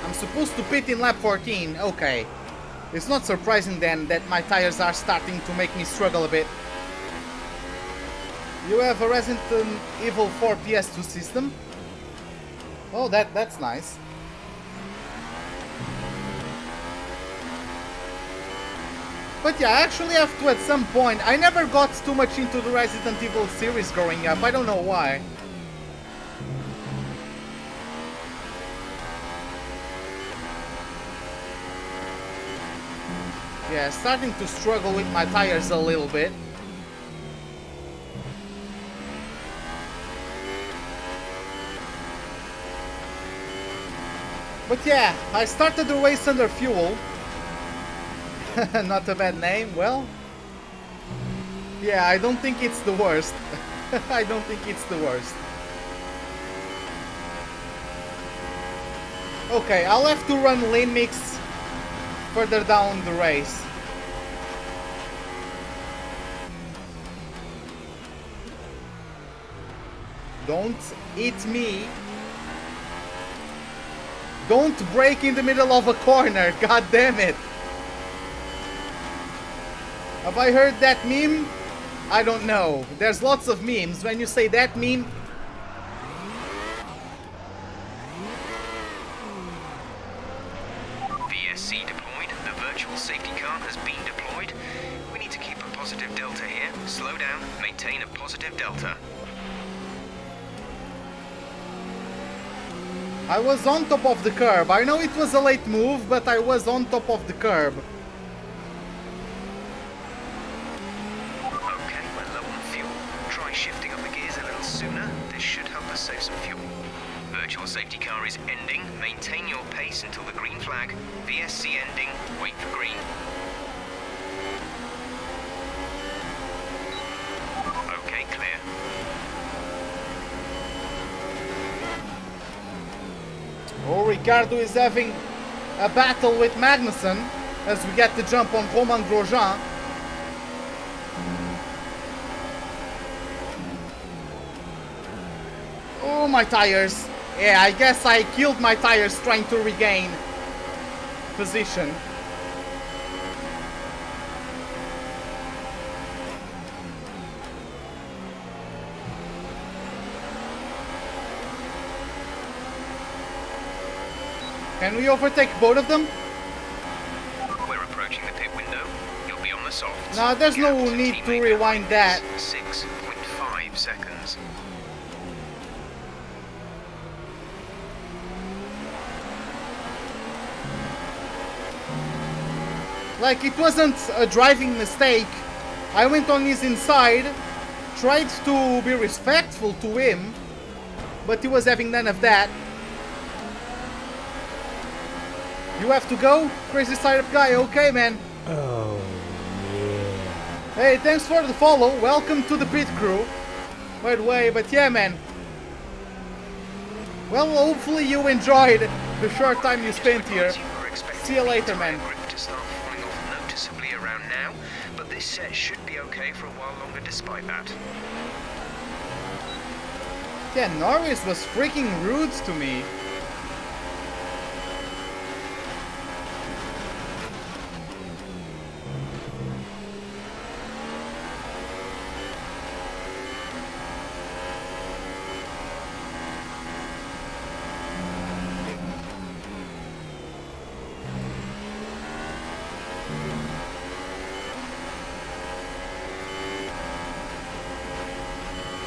A: I'm supposed to pit in lap 14. Okay. It's not surprising then that my tires are starting to make me struggle a bit. You have a Resident Evil 4 PS2 system. Oh, that's nice. But yeah, I actually have to at some point. I never got too much into the Resident Evil series growing up. I don't know why. Yeah, starting to struggle with my tires a little bit. But yeah, I started the race under fuel. Not a bad name. Well, yeah, I don't think it's the worst. I don't think it's the worst. Okay, I'll have to run lane mix further down the race. Don't hit me. Don't brake in the middle of a corner. God damn it. Have I heard that meme? I don't know. There's lots of memes. When you say that meme...
C: VSC deployed. The virtual safety car has been deployed. We need to keep a positive delta here. Slow down. Maintain a positive delta.
A: I was on top of the curb. I know it was a late move, but I was on top of the curb.
C: Okay, we're low on fuel. Try shifting up the gears a little sooner. This should help us save some fuel. Virtual safety car is ending. Maintain your pace until the green flag. VSC ending. Wait for green. Okay, clear.
A: Oh, Ricciardo is having a battle with Magnussen as we get the jump on Romain Grosjean. Oh, my tires. Yeah, I guess I killed my tires trying to regain position. Can we overtake both of them?
C: We're approaching the pit window. You'll be on the softs.
A: No, there's no need to rewind that.
C: 6.5 seconds.
A: Like, it wasn't a driving mistake. I went on his inside, tried to be respectful to him, but he was having none of that. You have to go? Crazy startup guy, okay man.
D: Oh, yeah.
A: Hey, thanks for the follow. Welcome to the pit crew. By the way, but yeah man. Well, hopefully you enjoyed the short time you spent here. See you later, man.
C: To start falling off noticeably around now, but this set should be okay for a while longer despite that.
A: Yeah, Norris was freaking rude to me.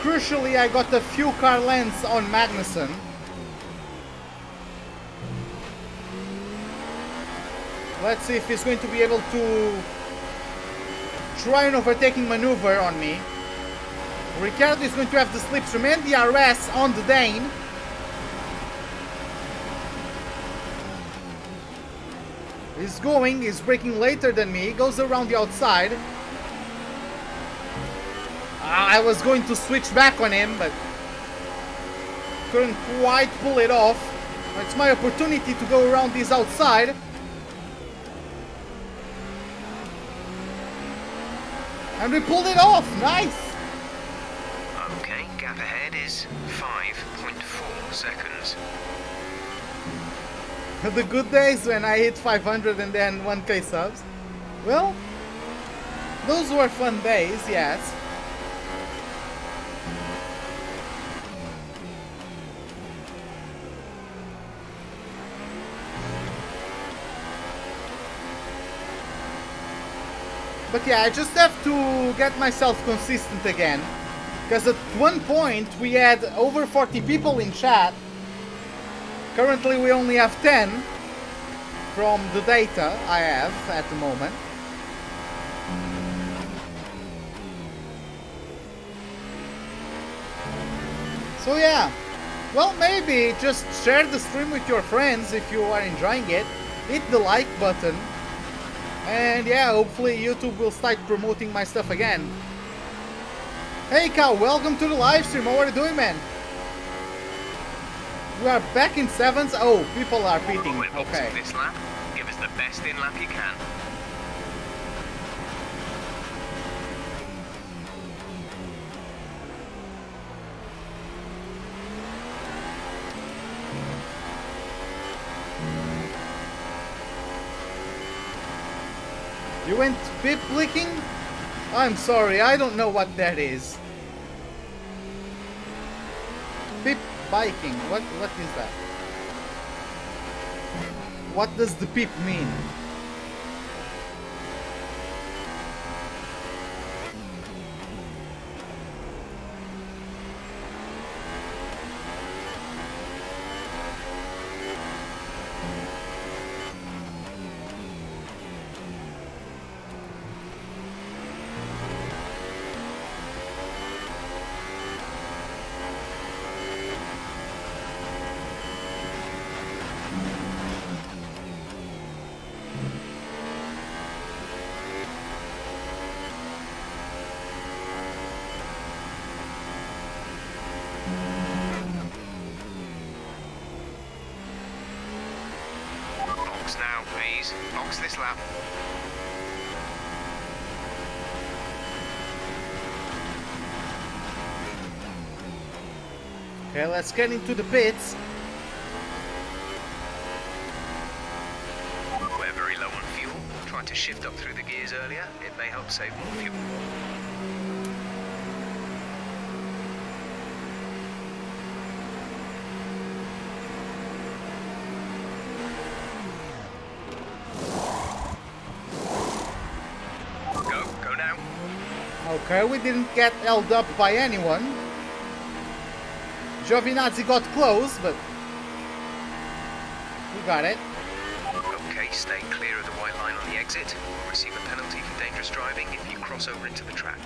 A: Crucially, I got a few car lengths on Magnussen. Let's see if he's going to be able to try an overtaking maneuver on me. Ricciardo is going to have the slipstream and the RS on the Dane. He's braking later than me, goes around the outside. I was going to switch back on him, but couldn't quite pull it off. It's my opportunity to go around this outside. And we pulled it off! Nice!
C: Okay, gap ahead is 5.4 seconds.
A: The good days when I hit 500 and then 1k subs. Well, those were fun days, yes. But yeah, I just have to get myself consistent again. Because at one point we had over 40 people in chat. Currently we only have 10 from the data I have at the moment. So yeah, well, maybe just share the stream with your friends if you are enjoying it. Hit the like button. And yeah, hopefully YouTube will start promoting my stuff again. Hey Cow, welcome to the live stream. How are you doing, man? We are back in 7s. Oh, people are pitting. Okay.
C: This lap, give us the best in lap you can.
A: You went pip licking? I'm sorry, I don't know what that is. Pip biking, what is that? What does the pip mean?
C: Now, please. Box this lap.
A: Okay, let's get into the pits.
C: We're very low on fuel. Tried to shift up through the gears earlier. It may help save more fuel.
A: Okay, we didn't get held up by anyone. Giovinazzi got close, but we got it.
C: Okay, stay clear of the white line on the exit. We'll receive a penalty for dangerous driving if you cross over into the track.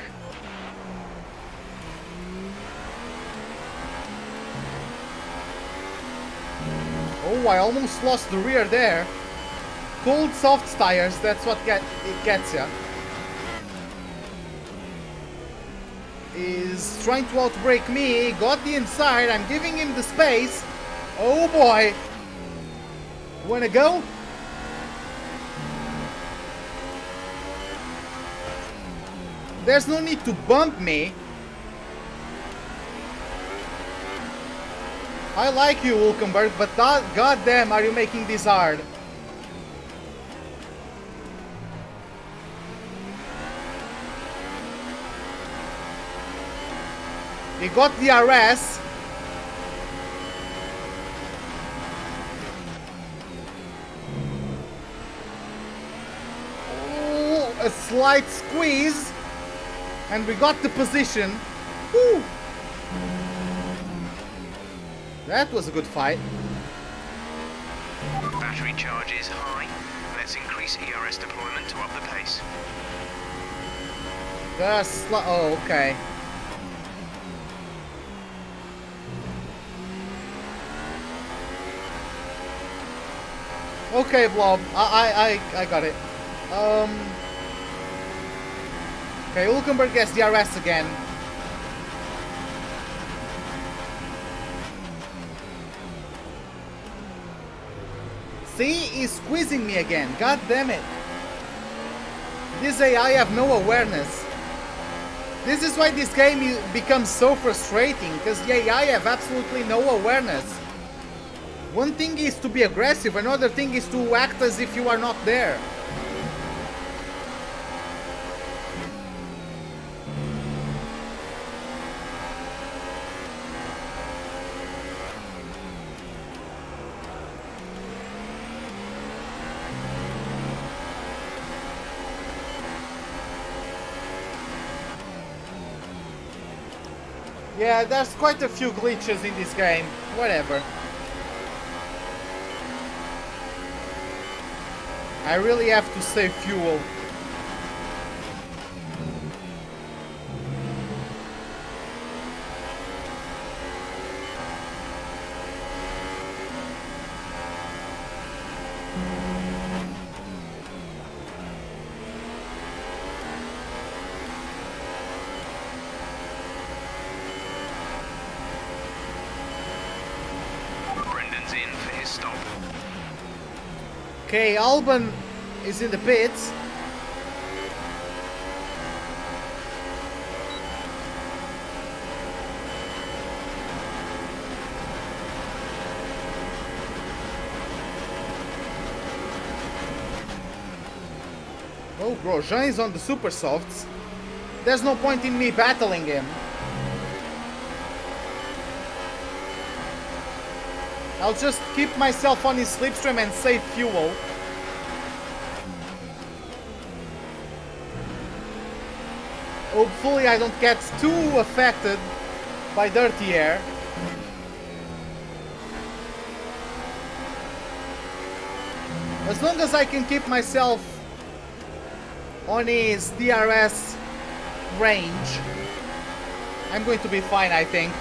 A: Oh, I almost lost the rear there. Cold soft tires, that's what it gets ya. Is trying to outbrake me, got the inside, I'm giving him the space. Oh boy. Wanna go? There's no need to bump me. I like you, Hülkenberg, but goddamn are you making this hard. We got the RS. Oh, a slight squeeze. And we got the position. Woo. That was a good fight.
C: Battery charge is high. Let's increase ERS deployment to up the pace.
A: Oh, okay. Okay, Blob, I got it. Okay, Hülkenberg gets the RS again. See, he's squeezing me again. God damn it. This AI have no awareness. This is why this game becomes so frustrating, because the AI have absolutely no awareness. One thing is to be aggressive, another thing is to act as if you are not there. Yeah, there's quite a few glitches in this game. Whatever. I really have to save fuel. Okay, Albon is in the pits. Oh, Grosjean is on the super softs. There's no point in me battling him. I'll just keep myself on his slipstream and save fuel. Hopefully I don't get too affected by dirty air. As long as I can keep myself on his DRS range, I'm going to be fine, I think.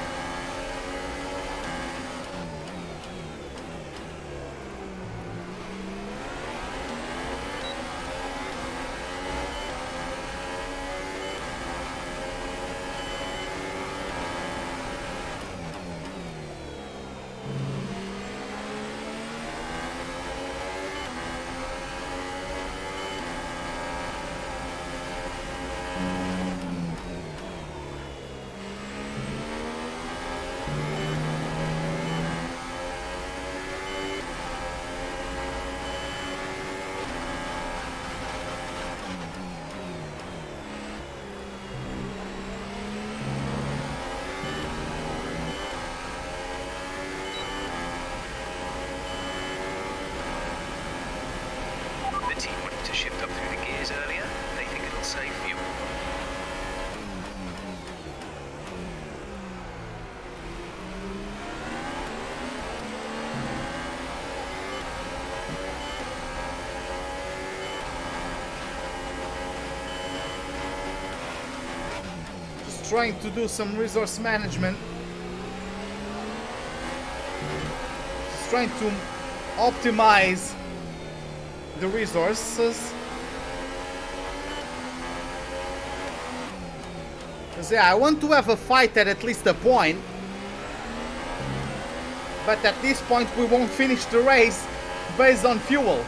A: Trying to do some resource management. Just trying to optimize the resources. Because yeah, I want to have a fight at least a point. But at this point we won't finish the race based on fuel.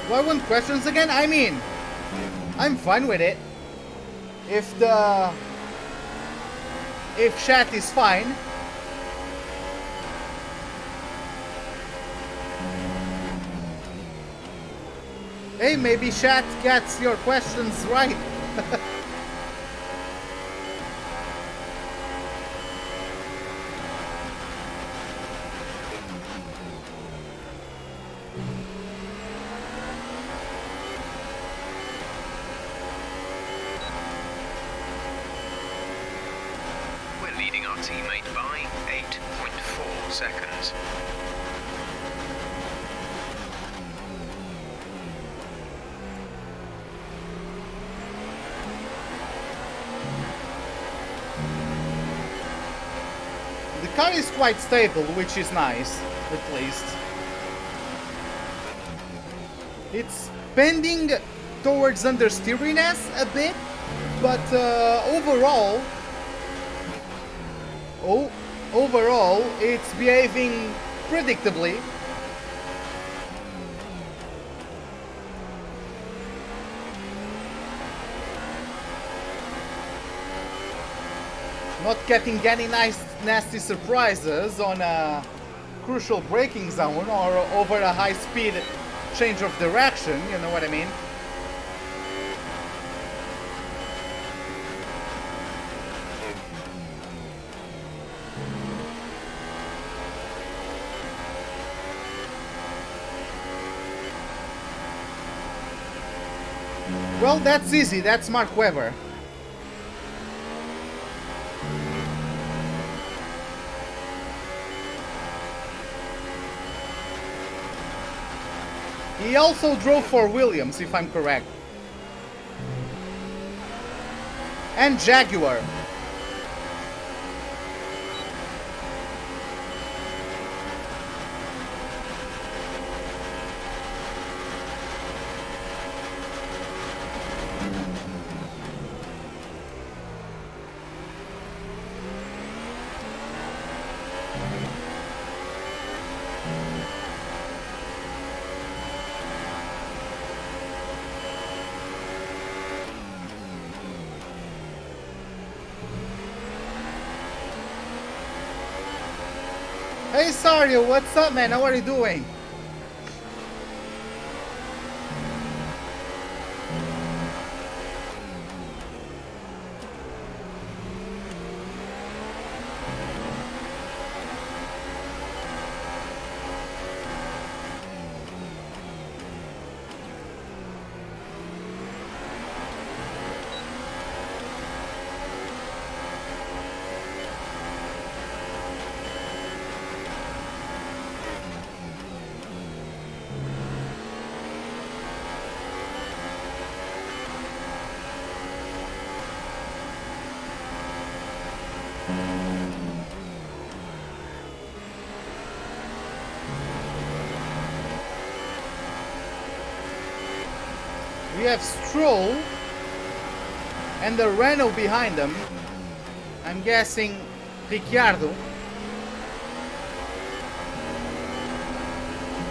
A: Do I want questions again? I mean, I'm fine with it. If chat is fine. Hey, maybe chat gets your questions right.
C: Teammate by 8.4 seconds.
A: The car is quite stable, which is nice, at least. It's bending towards understeeriness a bit, but overall, it's behaving predictably. Not getting any nice, nasty surprises on a crucial braking zone or over a high-speed change of direction, you know what I mean? Well, that's easy. That's Mark Webber. He also drove for Williams, if I'm correct. And Jaguar. Hey Sergio, what's up, man? How are you doing? We have Stroll and the Renault behind them. I'm guessing Ricciardo.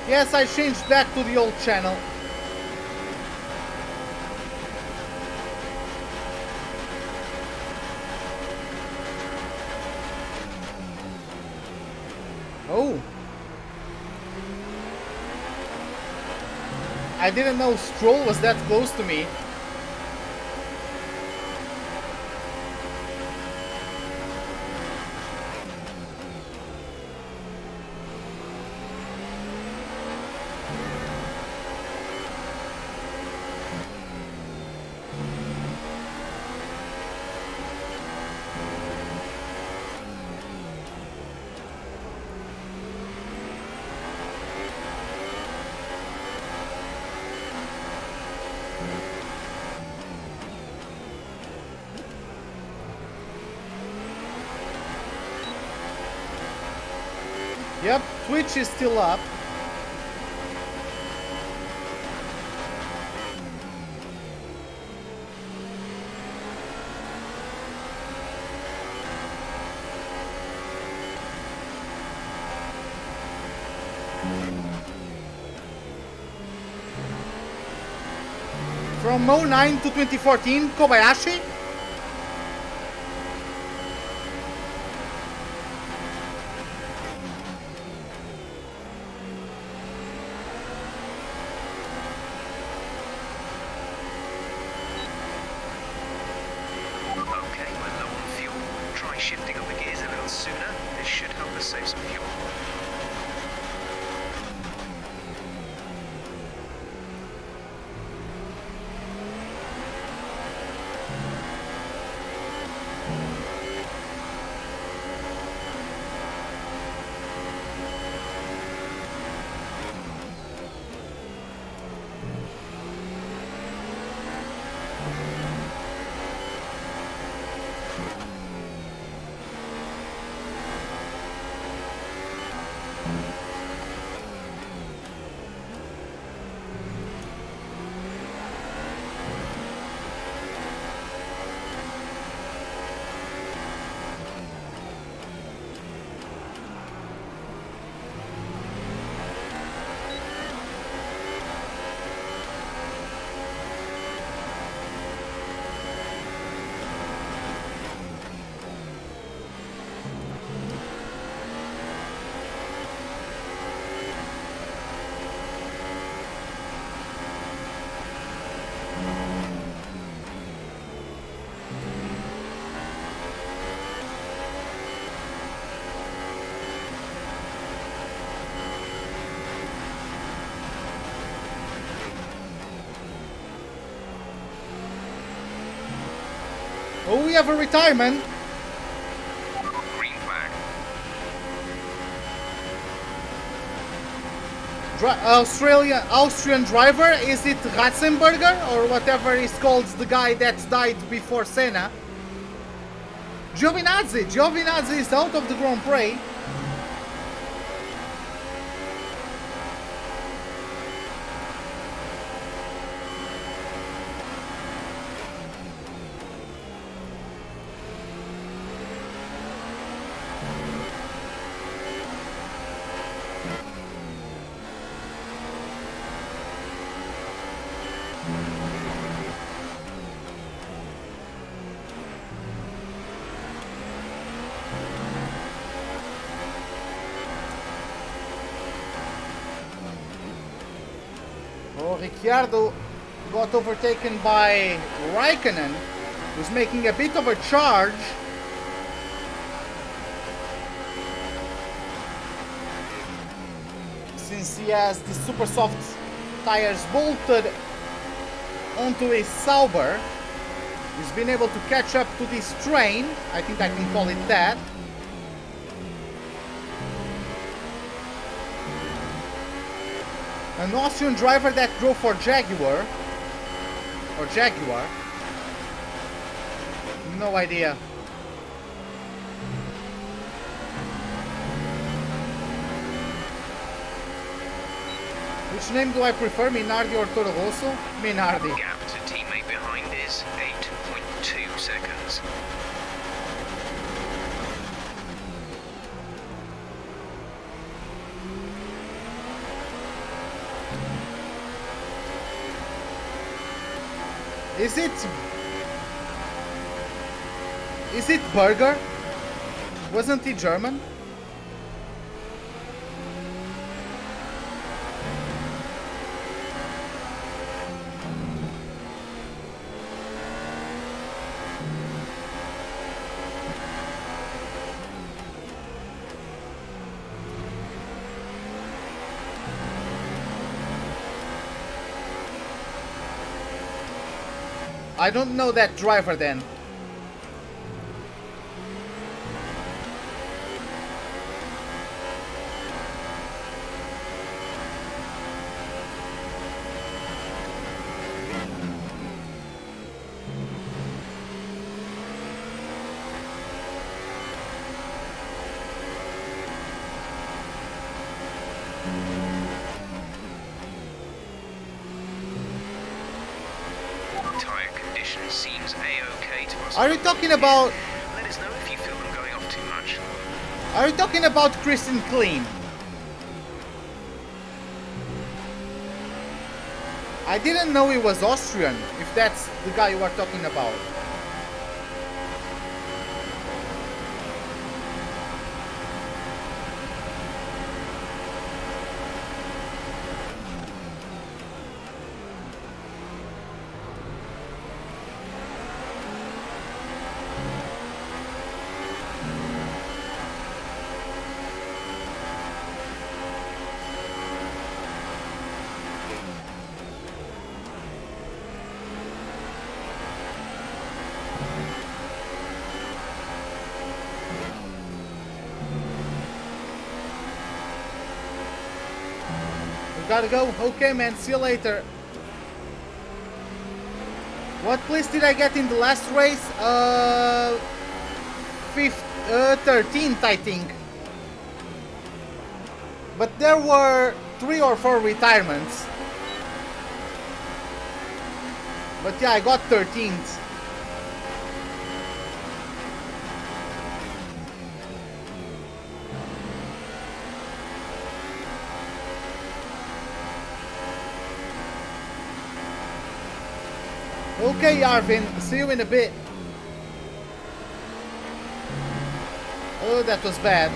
A: Yes, I changed back to the old channel. Oh. I didn't know Stroll was that close to me. Yep, Twitch is still up. From 09 to 2014, Kobayashi. Oh, we have a retirement.
C: Green flag.
A: Austrian driver, is it Ratzenberger or whatever is called, the guy that died before Senna? Giovinazzi is out of the Grand Prix. Ricciardo got overtaken by Raikkonen, who's making a bit of a charge. Since he has the super soft tires bolted onto a Sauber, he's been able to catch up to this train. I think I can call it that. An Austrian driver that drove for Jaguar. Or Jaguar. No idea. Which name do I prefer, Minardi or Toro Rosso? Minardi.
C: Gap to teammate behind is 8.2 seconds.
A: Is it Berger? Wasn't he German? I don't know that driver then.
C: Seems A-OK to us.
A: Are you talking about...
C: Let us know if you feel them going off too much.
A: Are you talking about Christian Klein? I didn't know he was Austrian, if that's the guy you are talking about. Gotta go. Okay, man. See you later. What place did I get in the last race? 13th, I think. But there were 3 or 4 retirements. But yeah, I got 13th. Okay, Arvin, see you in a bit. Oh, that was bad.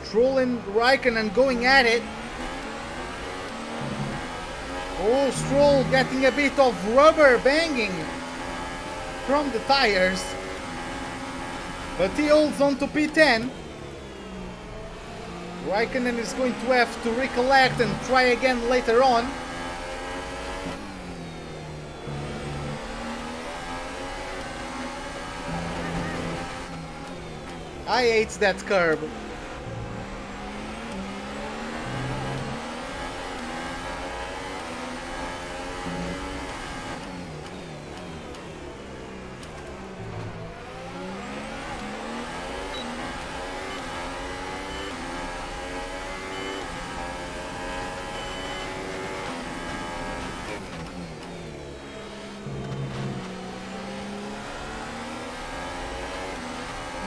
A: Stroll and Raikkonen going at it. Oh, Stroll getting a bit of rubber banging from the tires. But he holds on to P10. Raikkonen is going to have to recollect and try again later on. I hate that curb.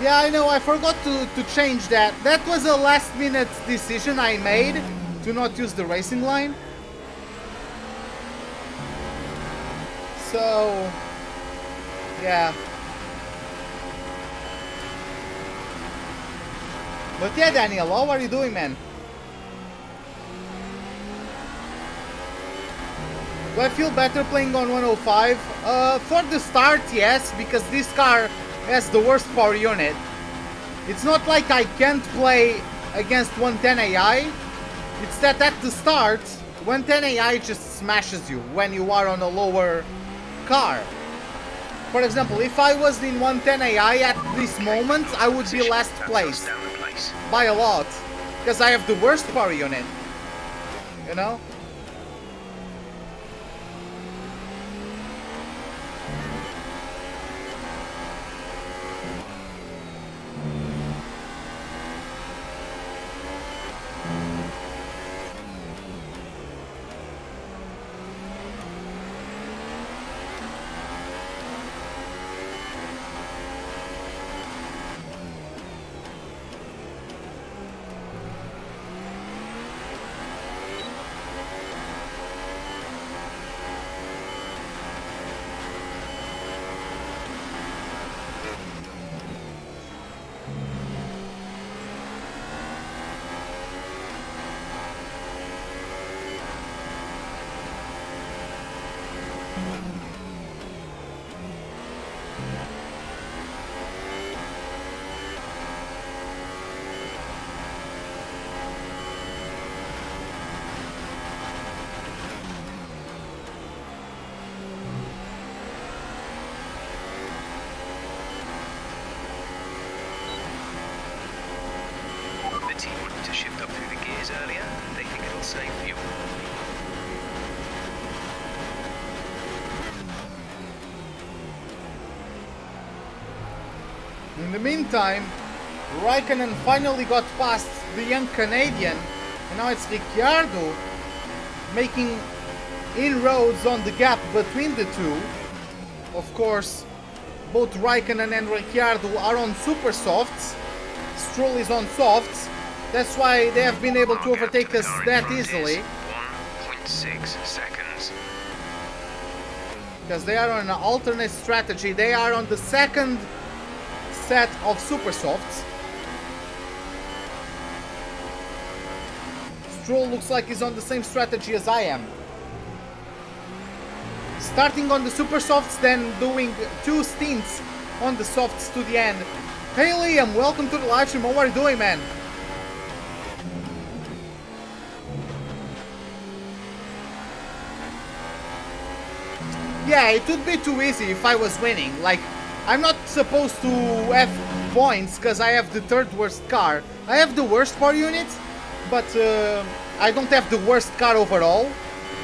A: Yeah, I know, I forgot to change that. That was a last minute decision I made to not use the racing line. So, yeah. But yeah, Daniel, how are you doing, man? Do I feel better playing on 105? For the start, yes, because this car has the worst power unit. It's not like I can't play against 110 AI. It's that at the start, 110 AI just smashes you when you are on a lower car. For example, if I was in 110 AI at this moment, I would be last place by a lot, because I have the worst power unit, you know? In the meantime, Raikkonen finally got past the young Canadian, and now it's Ricciardo making inroads on the gap between the two. Of course, both Raikkonen and Ricciardo are on super softs. Stroll is on softs. That's why they have been able to overtake us that easily.
C: 1.6 seconds.
A: Because they are on an alternate strategy. They are on the second set of super softs. Stroll looks like he's on the same strategy as I am. Starting on the super softs, then doing 2 stints on the softs to the end. Hey Liam, welcome to the live stream. How are you doing, man? Yeah, it would be too easy if I was winning. Like, I'm not supposed to have points because I have the 3rd worst car. I have the worst power unit, but I don't have the worst car overall.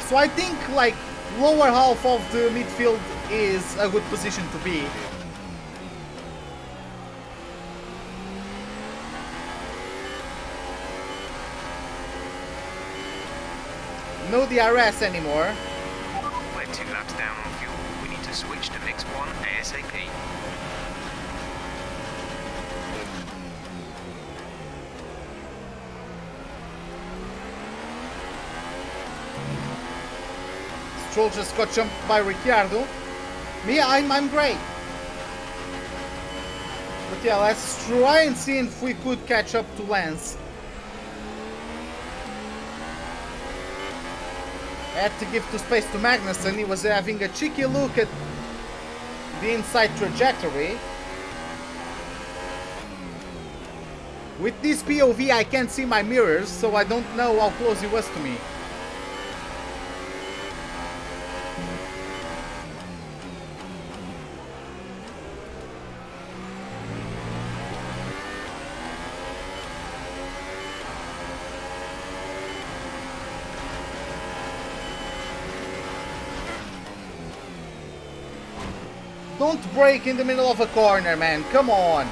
A: So I think like lower half of the midfield is a good position to be. No DRS anymore.
C: We're 2 laps down on fuel. We need to switch to mix 1 ASAP.
A: Stroll just got jumped by Ricciardo. Me, I'm great. But yeah, let's try and see if we could catch up to Lance. Had to give the space to Magnussen. He was having a cheeky look at the inside trajectory. With this POV I can't see my mirrors, so I don't know how close he was to me. Don't brake in the middle of a corner, man. Come on.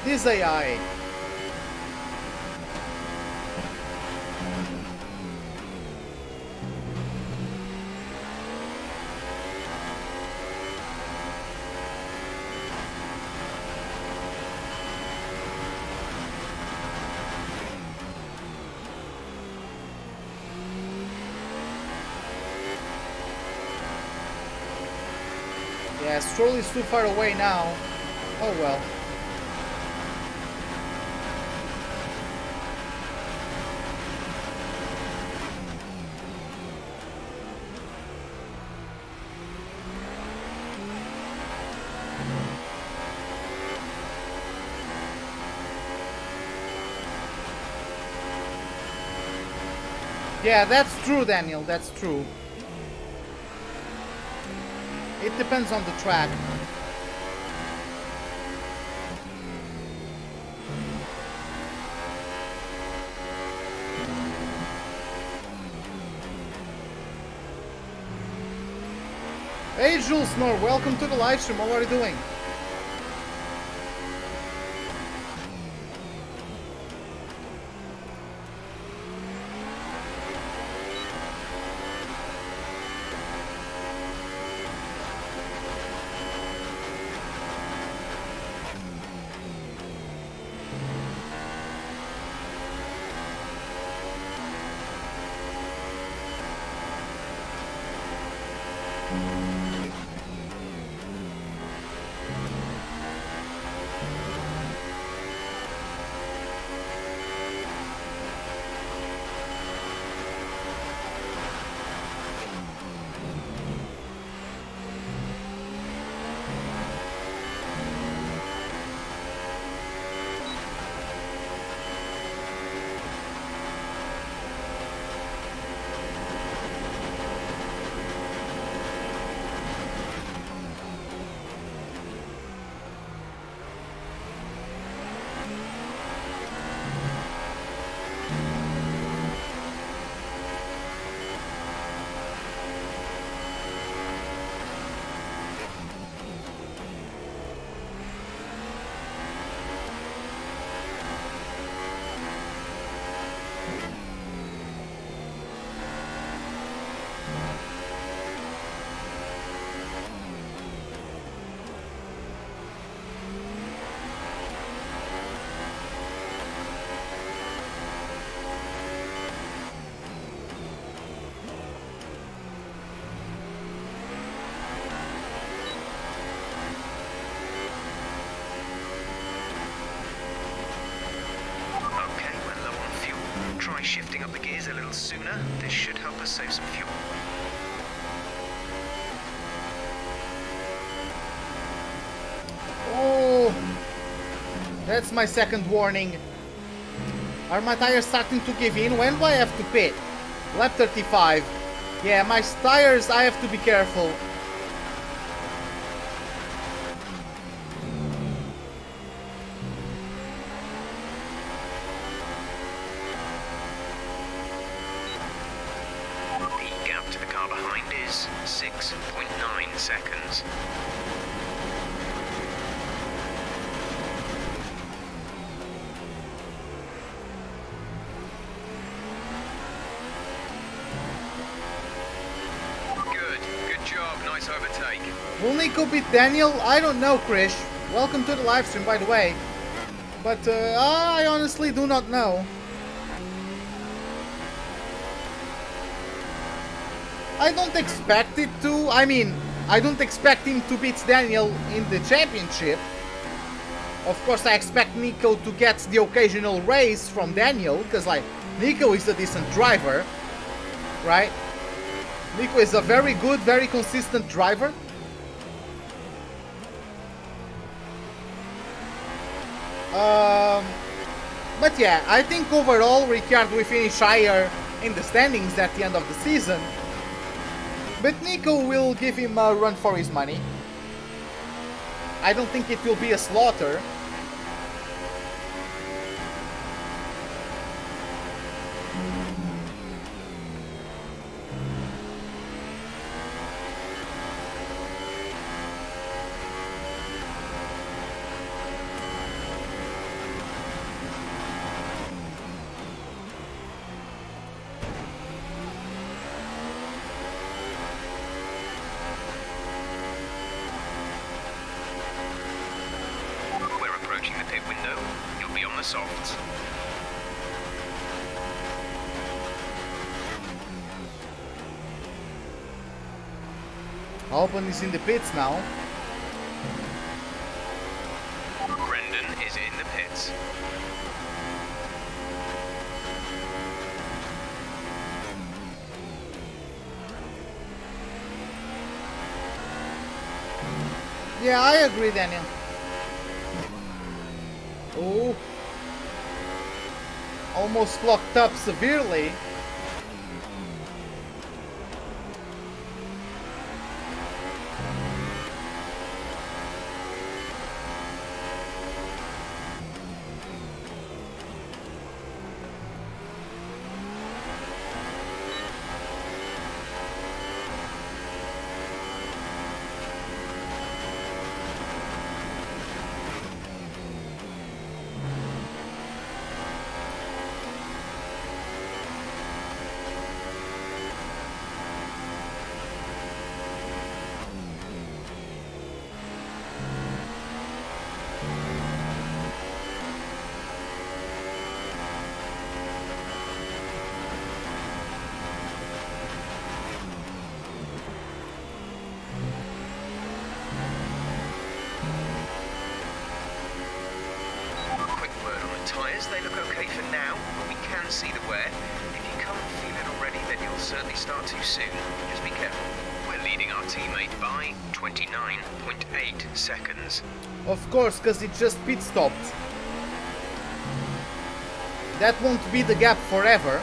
A: This AI. Yeah, Stroll is too far away now. Oh well. Yeah, that's true, Daniel, that's true. It depends on the track. Hey Jules Nor, welcome to the live stream. How are you doing?
C: Shifting up the gears a little sooner. This should help us save some fuel.
A: Oh, that's my second warning. Are my tires starting to give in? When do I have to pit? Lap 35. Yeah, my tires, I have to be careful. Beat Daniel? I don't know, Krish. Welcome to the live stream, by the way. But I honestly do not know. I don't expect it to. I mean, I don't expect him to beat Daniel in the championship. Of course, I expect Nico to get the occasional race from Daniel, because like Nico is a decent driver, right? Nico is a very good, very consistent driver. But yeah, I think overall Ricciardo will finish higher in the standings at the end of the season. But Nico will give him a run for his money. I don't think it will be a slaughter. Ocon is in the pits now.
C: London is in the pits.
A: Yeah, I agree, Daniel. Oh. Almost locked up severely.
C: They look okay for now, but we can see the wear. If you can't feel it already, then you'll certainly start too soon. Just be careful. We're leading our teammate by 29.8 seconds.
A: Of course, because it just pit stopped. That won't be the gap forever.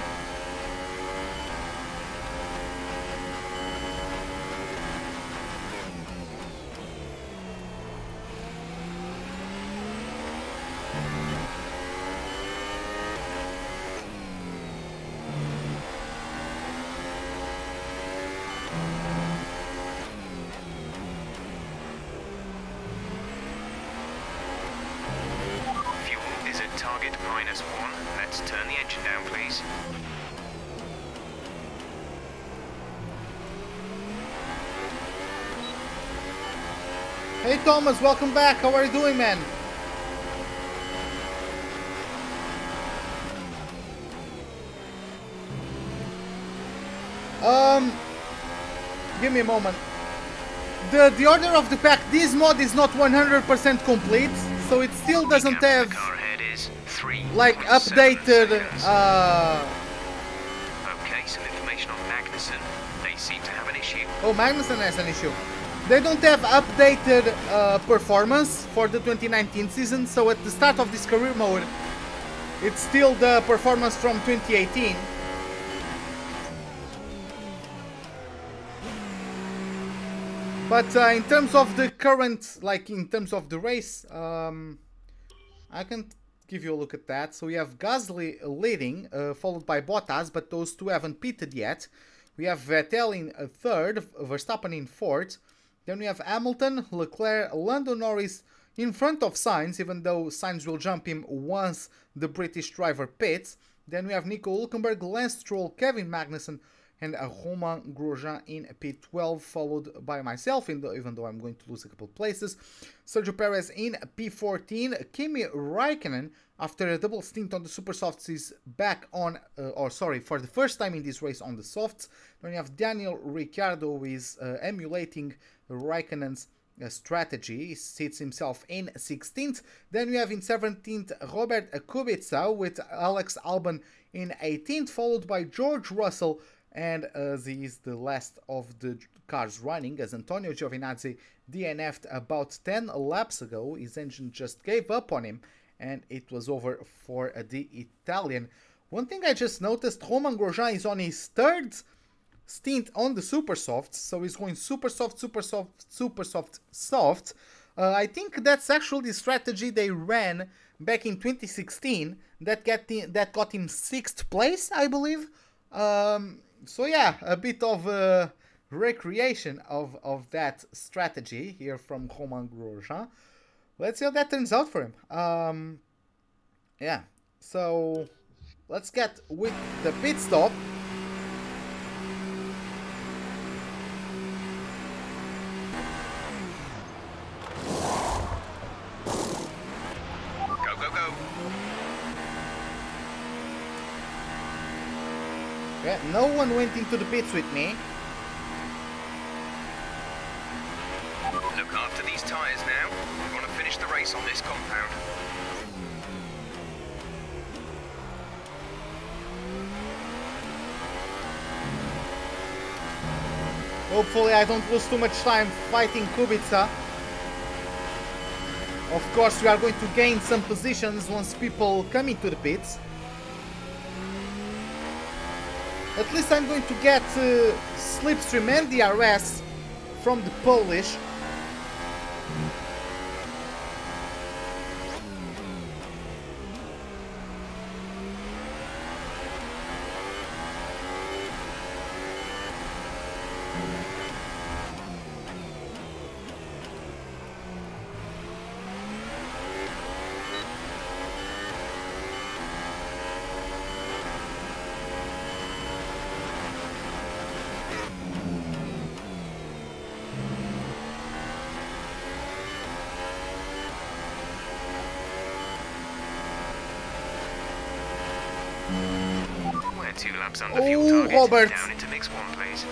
C: Target -1. Let's turn the engine down, please.
A: Hey Thomas, welcome back. How are you doing, man? Give me a moment. The order of the pack, this mod is not 100% complete, so it still doesn't have like updated
C: Okay, some information on Magnussen. They seem to have an issue.
A: Oh, Magnussen has an issue. They don't have updated performance for the 2019 season, so at the start of this career mode it's still the performance from 2018. But in terms of the current, like in terms of the race, I can give you a look at that. So we have Gasly leading, followed by Bottas, but those two haven't pitted yet. We have Vettel in third, Verstappen in fourth. Then we have Hamilton, Leclerc, Lando Norris in front of Sainz, even though Sainz will jump him once the British driver pits. Then we have Nico Hülkenberg, Lance Stroll, Kevin Magnussen, and Romain Grosjean in P12, followed by myself, even though I'm going to lose a couple of places. Sergio Perez in P14. Kimi Raikkonen, after a double stint on the super softs, is back on, for the first time in this race on the softs. Then you have Daniel Ricciardo, who is emulating Raikkonen's strategy. He sits himself in 16th. Then we have in 17th Robert Kubica with Alex Albon in 18th, followed by George Russell. And he is the last of the cars running, as Antonio Giovinazzi DNF'd about 10 laps ago. His engine just gave up on him, and it was over for the Italian. One thing I just noticed, Romain Grosjean is on his third stint on the super softs, so he's going super soft, super soft, super soft, soft. I think that's actually the strategy they ran back in 2016 that got him 6th place, I believe. So yeah, a bit of recreation of that strategy here from Romain Grosjean. Let's see how that turns out for him. Yeah, so let's get with the pit stop.
C: Go, go, go.
A: Yeah, no one went into the pits with me.
C: Look after to these tyres now. We want to finish the race on this compound.
A: Hopefully I don't lose too much time fighting Kubica. Of course we are going to gain some positions once people come into the pits. At least I'm going to get Slipstream and DRS from the Polish.
C: We're 2 laps under fuel target.
A: Robert.
C: Down into mix 1, please.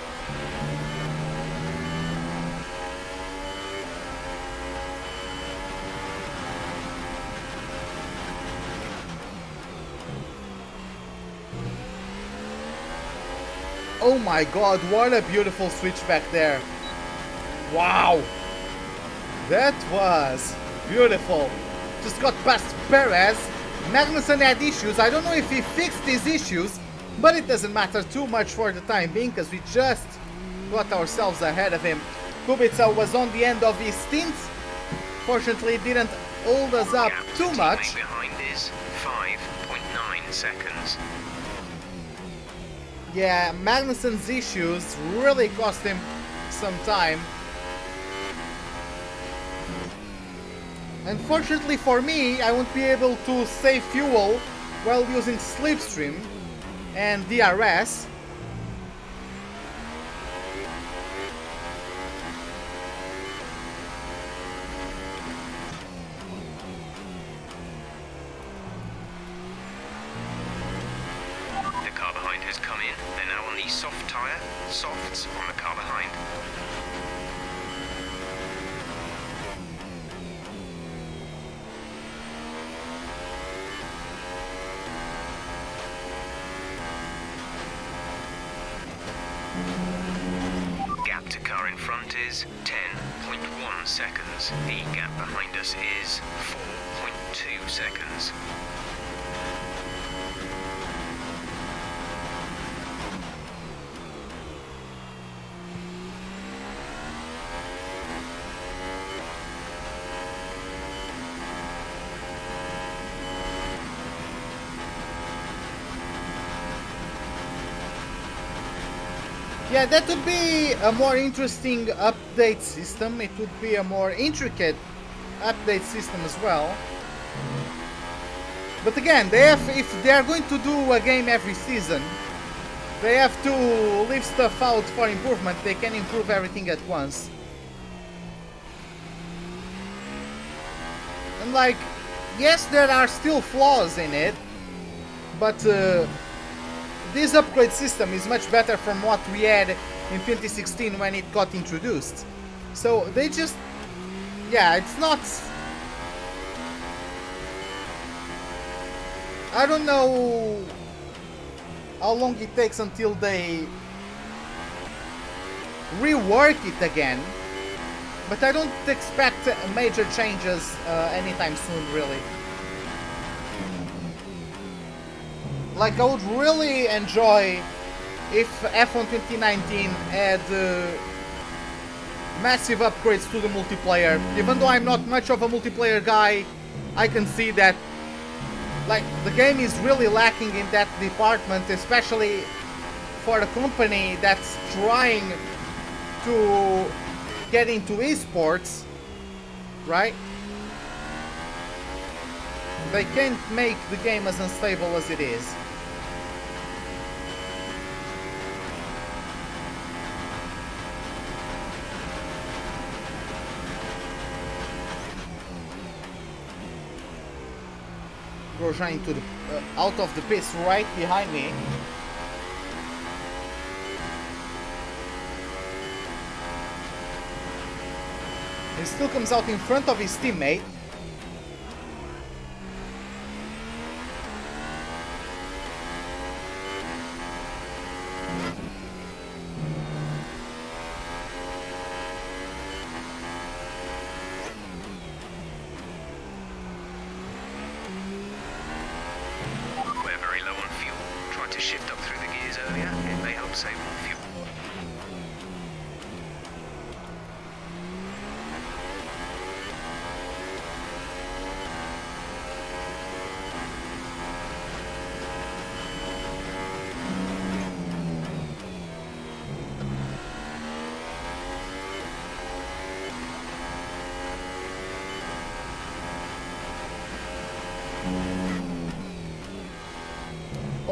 A: Oh my god, what a beautiful switch back there. Wow. That was beautiful. Just got past Perez. Magnussen had issues. I don't know if he fixed these issues, but it doesn't matter too much for the time being because we just got ourselves ahead of him. Kubica was on the end of his stint. Fortunately, it didn't hold us up too much.
C: Behind is 5.9 seconds.
A: Yeah, Magnussen's issues really cost him some time. Unfortunately for me, I won't be able to save fuel while using Slipstream and DRS.
C: The car behind has come in. They're now on the soft tyre. Softs on the car behind. Gap to car in front is 10.1 seconds. The gap behind us is 4.2 seconds.
A: Yeah, that would be a more interesting update system. It would be a more intricate update system as well. But again, they have, if they are going to do a game every season, they have to leave stuff out for improvement. They can improve everything at once. And like, yes, there are still flaws in it, but this upgrade system is much better from what we had in 2016 when it got introduced. So they just, yeah, it's not, I don't know how long it takes until they rework it again, but I don't expect major changes anytime soon, really. Like, I would really enjoy if F1 2019 had massive upgrades to the multiplayer. Even though I'm not much of a multiplayer guy, I can see that, like, the game is really lacking in that department, especially for a company that's trying to get into esports, right? They can't make the game as unstable as it is. Grosjean into the out of the pits right behind me. He still comes out in front of his teammate.
C: We're very low on fuel. Tried to shift up through the gears earlier. It may help save more fuel.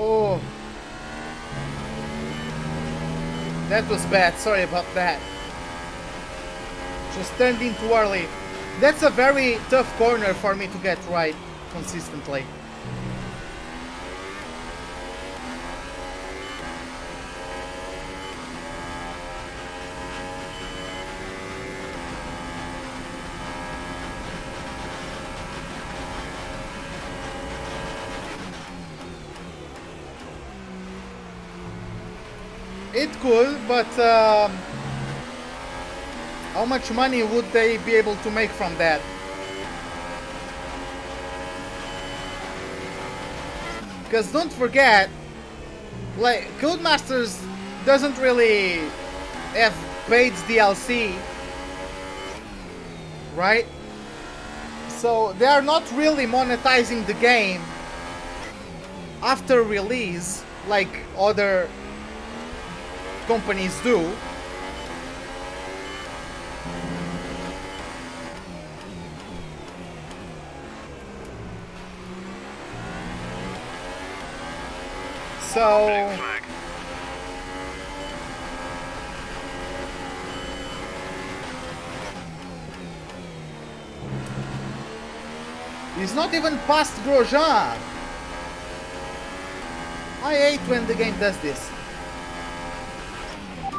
A: Oh, that was bad. Sorry about that. Just turned in too early. That's a very tough corner for me to get right consistently. It could, but how much money would they be able to make from that? Because don't forget, like, Codemasters doesn't really have paid DLC, right? So they are not really monetizing the game after release like other companies do. So he's not even past Grosjean. I hate when the game does this.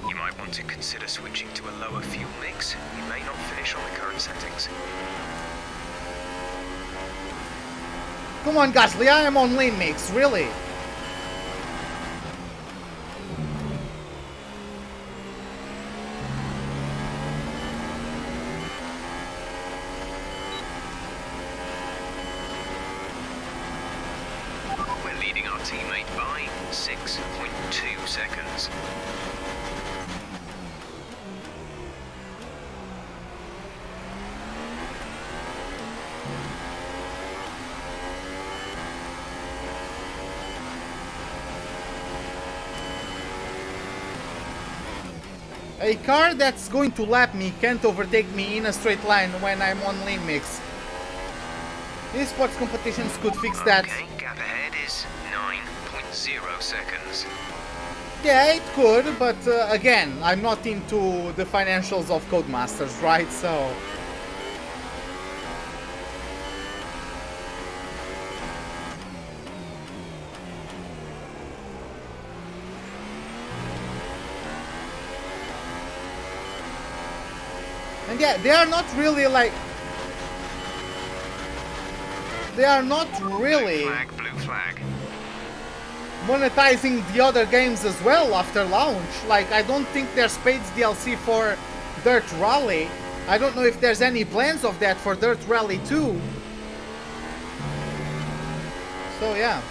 C: You might want to consider switching to a lower fuel mix. You may not finish on the current settings.
A: Come on, Gasly, I am on lean mix, really?
C: We're leading our teammate by 6.2 seconds.
A: A car that's going to lap me can't overtake me in a straight line when I'm on lean mix. Esports competitions could fix that.
C: Okay, gap ahead is 9.0 seconds.
A: Yeah, it could, but again, I'm not into the financials of Codemasters, right? So... And yeah, they are not really like... They are not really
C: Blue flag.
A: monetizing the other games as well after launch. Like, I don't think there's paid DLC for Dirt Rally. I don't know if there's any plans of that for Dirt Rally 2. So yeah.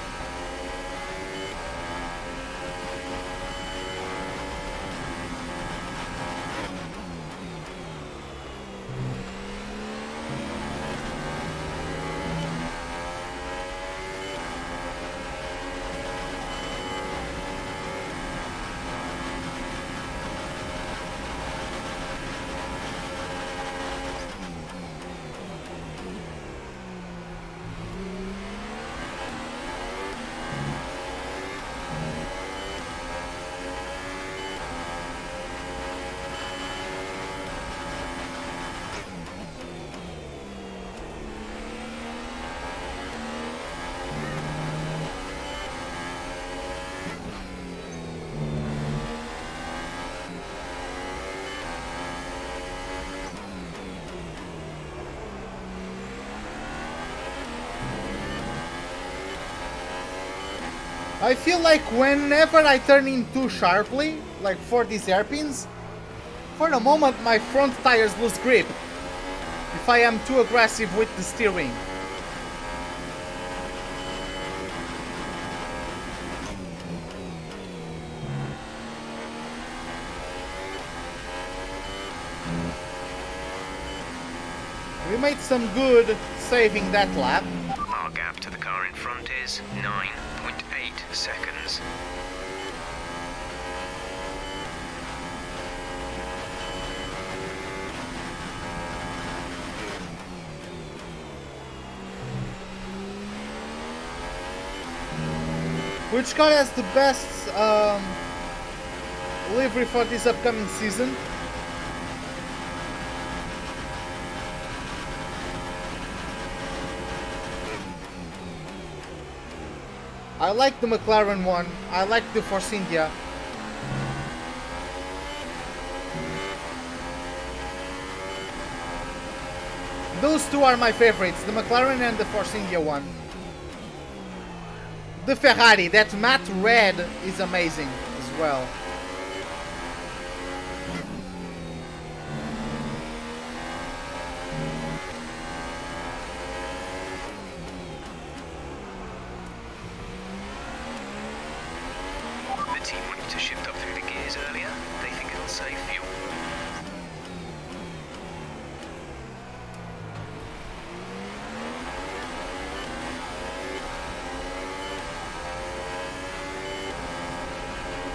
A: I feel like whenever I turn in too sharply, like for these hairpins, for the moment my front tires lose grip if I am too aggressive with the steering. We made some good saving that lap.
C: Our gap to the car in front is 9.8 seconds.
A: Which car has the best livery for this upcoming season? I like the McLaren one. I like the Force India. Those two are my favorites, the McLaren and the Force India one. The Ferrari, that matte red is amazing as well.
C: The team wanted to shift up through the gears earlier. They think it'll save fuel.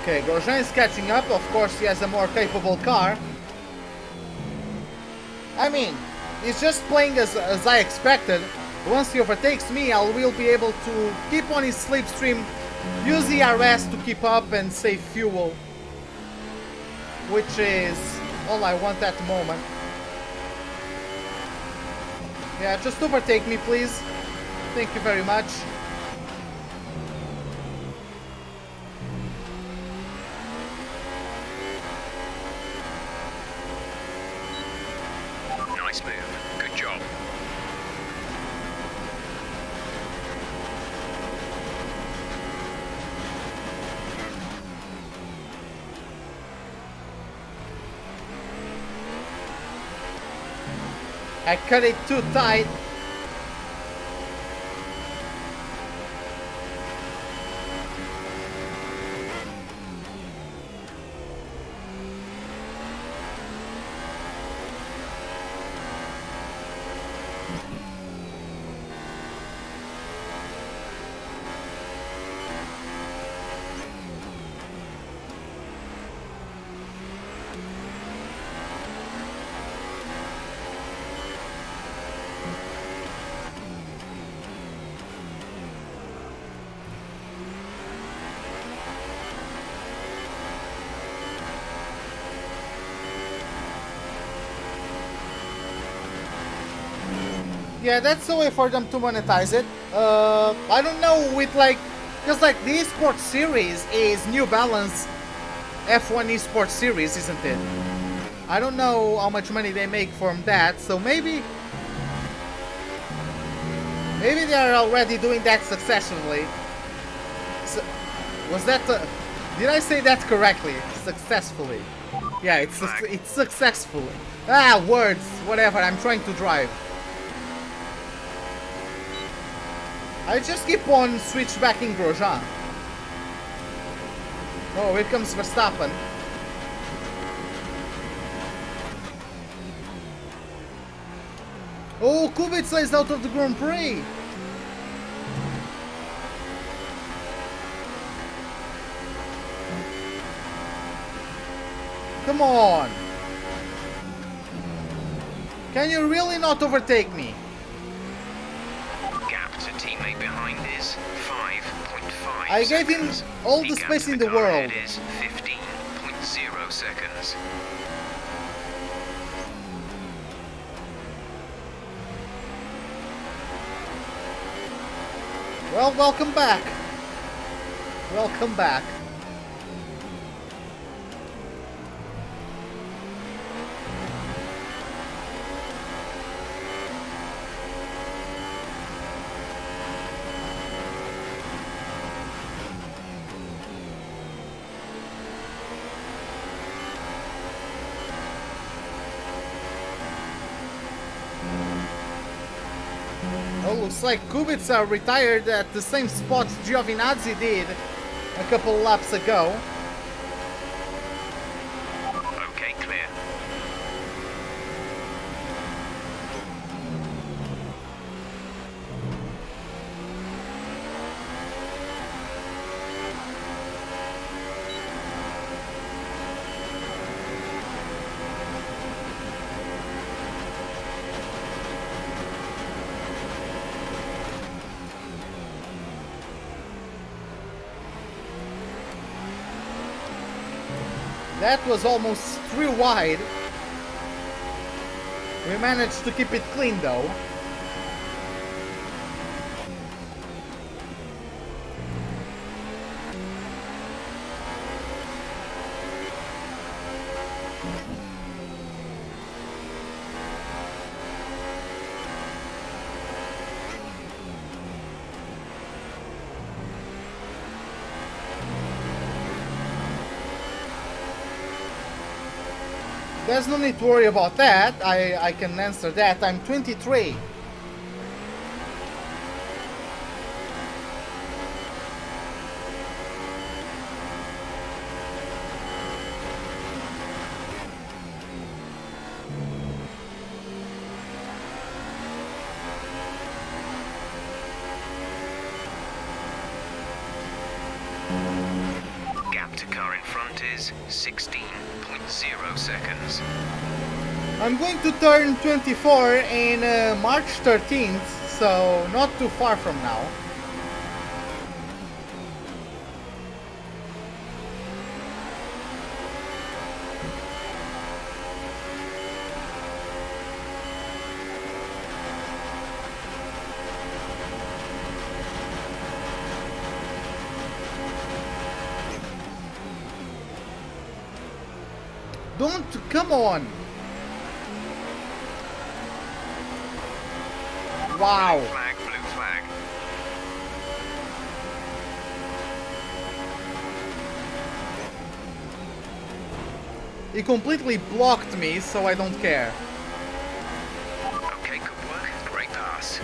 A: Okay, Grosjean is catching up. Of course, he has a more capable car. I mean, he's just playing as I expected. Once he overtakes me, I will be able to keep on his slipstream, use ERS to keep up and save fuel, which is all I want at the moment. Yeah, just overtake me, please. Thank you very much.
C: Nice move. Good job.
A: I cut it too tight. Yeah, that's the way for them to monetize it. I don't know with like, because like the esports series is New Balance F1 esports series, isn't it? I don't know how much money they make from that, so maybe they are already doing that successfully. So, was that did I say that correctly? Successfully. Yeah, it's successful. Ah, words, whatever. I'm trying to drive. I just keep on switchbacking Grosjean. Oh, here comes Verstappen. Oh, Kubica is out of the Grand Prix. Come on. Can you really not overtake me?
C: Teammate behind is 5.5
A: I gave him all the space in the world.
C: It is 15.0 seconds.
A: Well, welcome back. Welcome back. Oh, looks like Kubica retired at the same spot Giovinazzi did a couple laps ago.
C: Okay, clear.
A: That was almost 3 wide. We managed to keep it clean though. There's no need to worry about that. I can answer that. I'm 23.
C: Gap to car in front is 16.0 seconds.
A: I'm going to turn 24 in March 13th, so not too far from now. Don't, come on! Wow!
C: Blue flag, blue flag.
A: He completely blocked me, so I don't care.
C: Okay, good work. Great pass.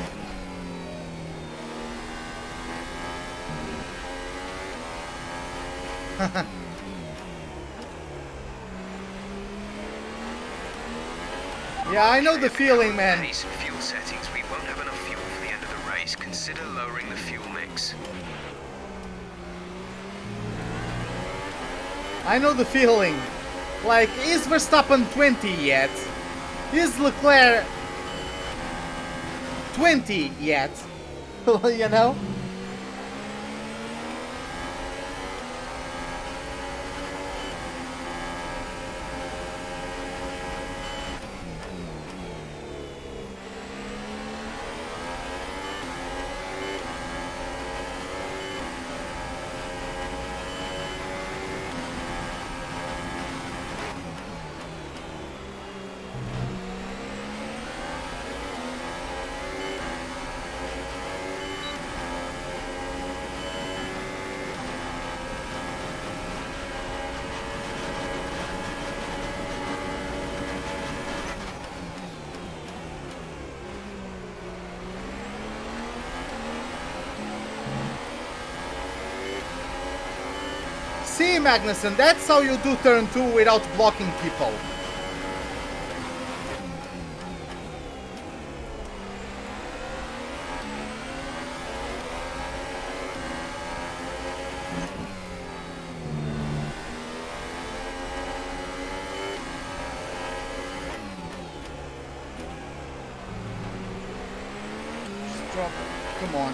A: Yeah, I know the feeling, man.
C: Pace and fuel settings, we won't have enough fuel for the end of the race. Consider lowering the fuel mix.
A: I know the feeling. Like, is Verstappen 20 yet? Is Leclerc 20 yet? You know? See, Magnussen, that's how you do turn 2 without blocking people. Just drop it. Come on.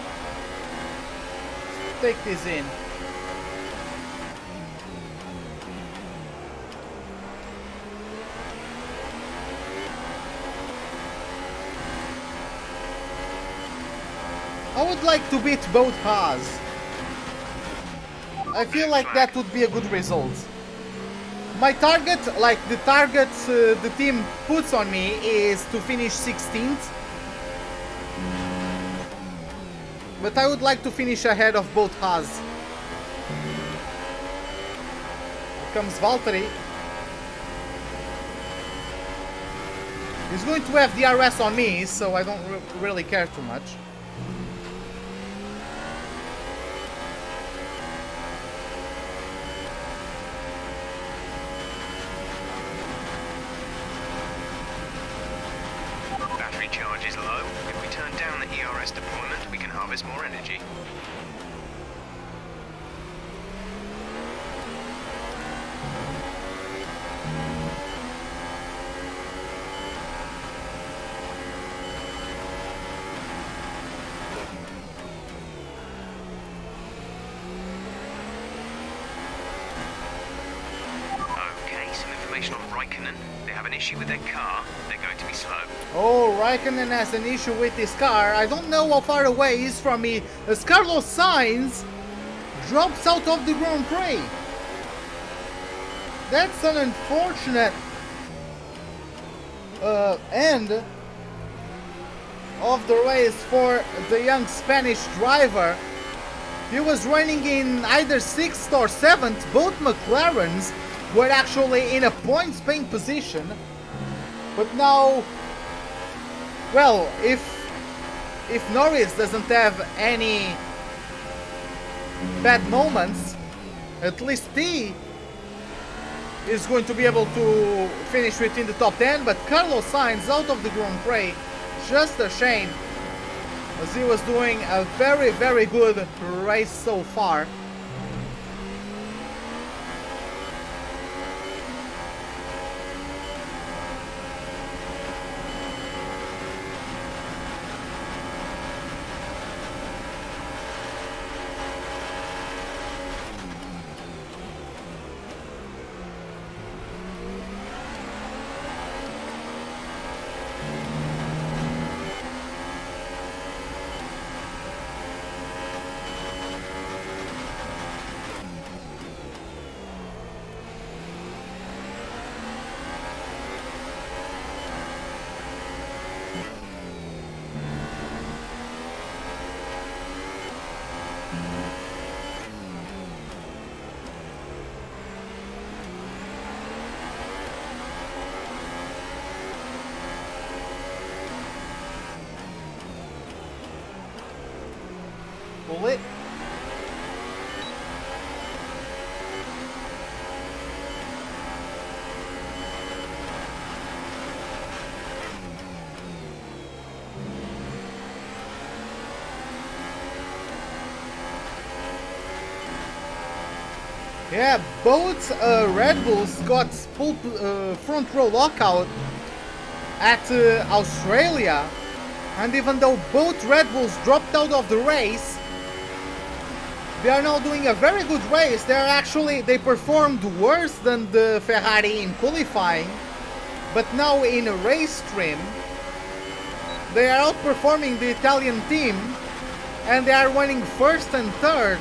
A: Take this in. I would like to beat both Haas. I feel like that would be a good result. My target, like the target the team puts on me, is to finish 16th. But I would like to finish ahead of both Haas. Here comes Valtteri. He's going to have DRS on me, so I don't really care too much.
C: Battery charge is low. If we turn down the ERS deployment, we can harvest more energy. On Raikkonen, they have an issue with their car. They're going to be slow.
A: Oh, Raikkonen has an issue with his car. I don't know how far away he is from me, as Carlos Sainz drops out of the Grand Prix. That's an unfortunate end of the race for the young Spanish driver. He was running in either 6th or 7th. Both McLarens were actually in a points paying position, but now, well, if Norris doesn't have any bad moments, at least he is going to be able to finish within the top 10. But Carlos Sainz out of the Grand Prix, just a shame, as he was doing a very, very good race so far. Bullet. Yeah, both Red Bulls got front row lockout at Australia, and even though both Red Bulls dropped out of the race, they are now doing a very good race. They performed worse than the Ferrari in qualifying, but now in a race trim, they are outperforming the Italian team, and they are winning first and third.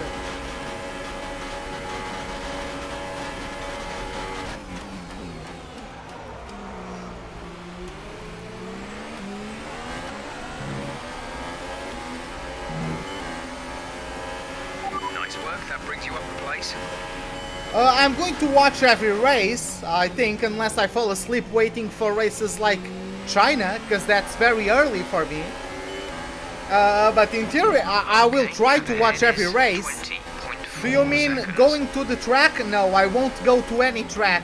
A: I'm going to watch every race, I think, unless I fall asleep waiting for races like China, because that's very early for me. But in theory, I will try to watch every race. Do you mean going to the track? No, I won't go to any track.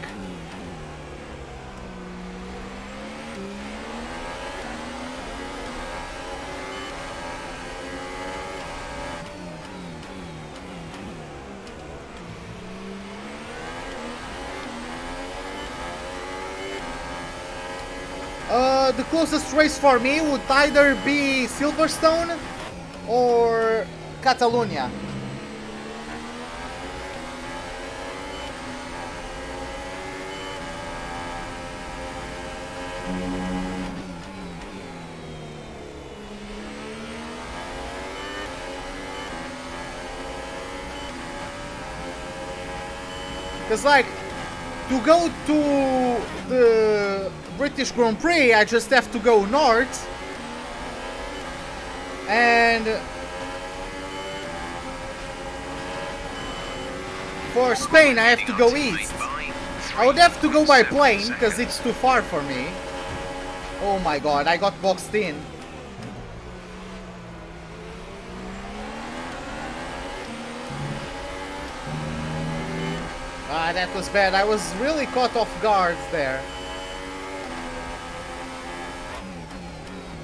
A: The closest race for me would either be Silverstone or Catalonia. Because, like, to go to the British Grand Prix, I just have to go north, and for Spain I have to go east. I would have to go by plane because it's too far for me. Oh my god, I got boxed in. Ah, that was bad. I was really caught off guard there.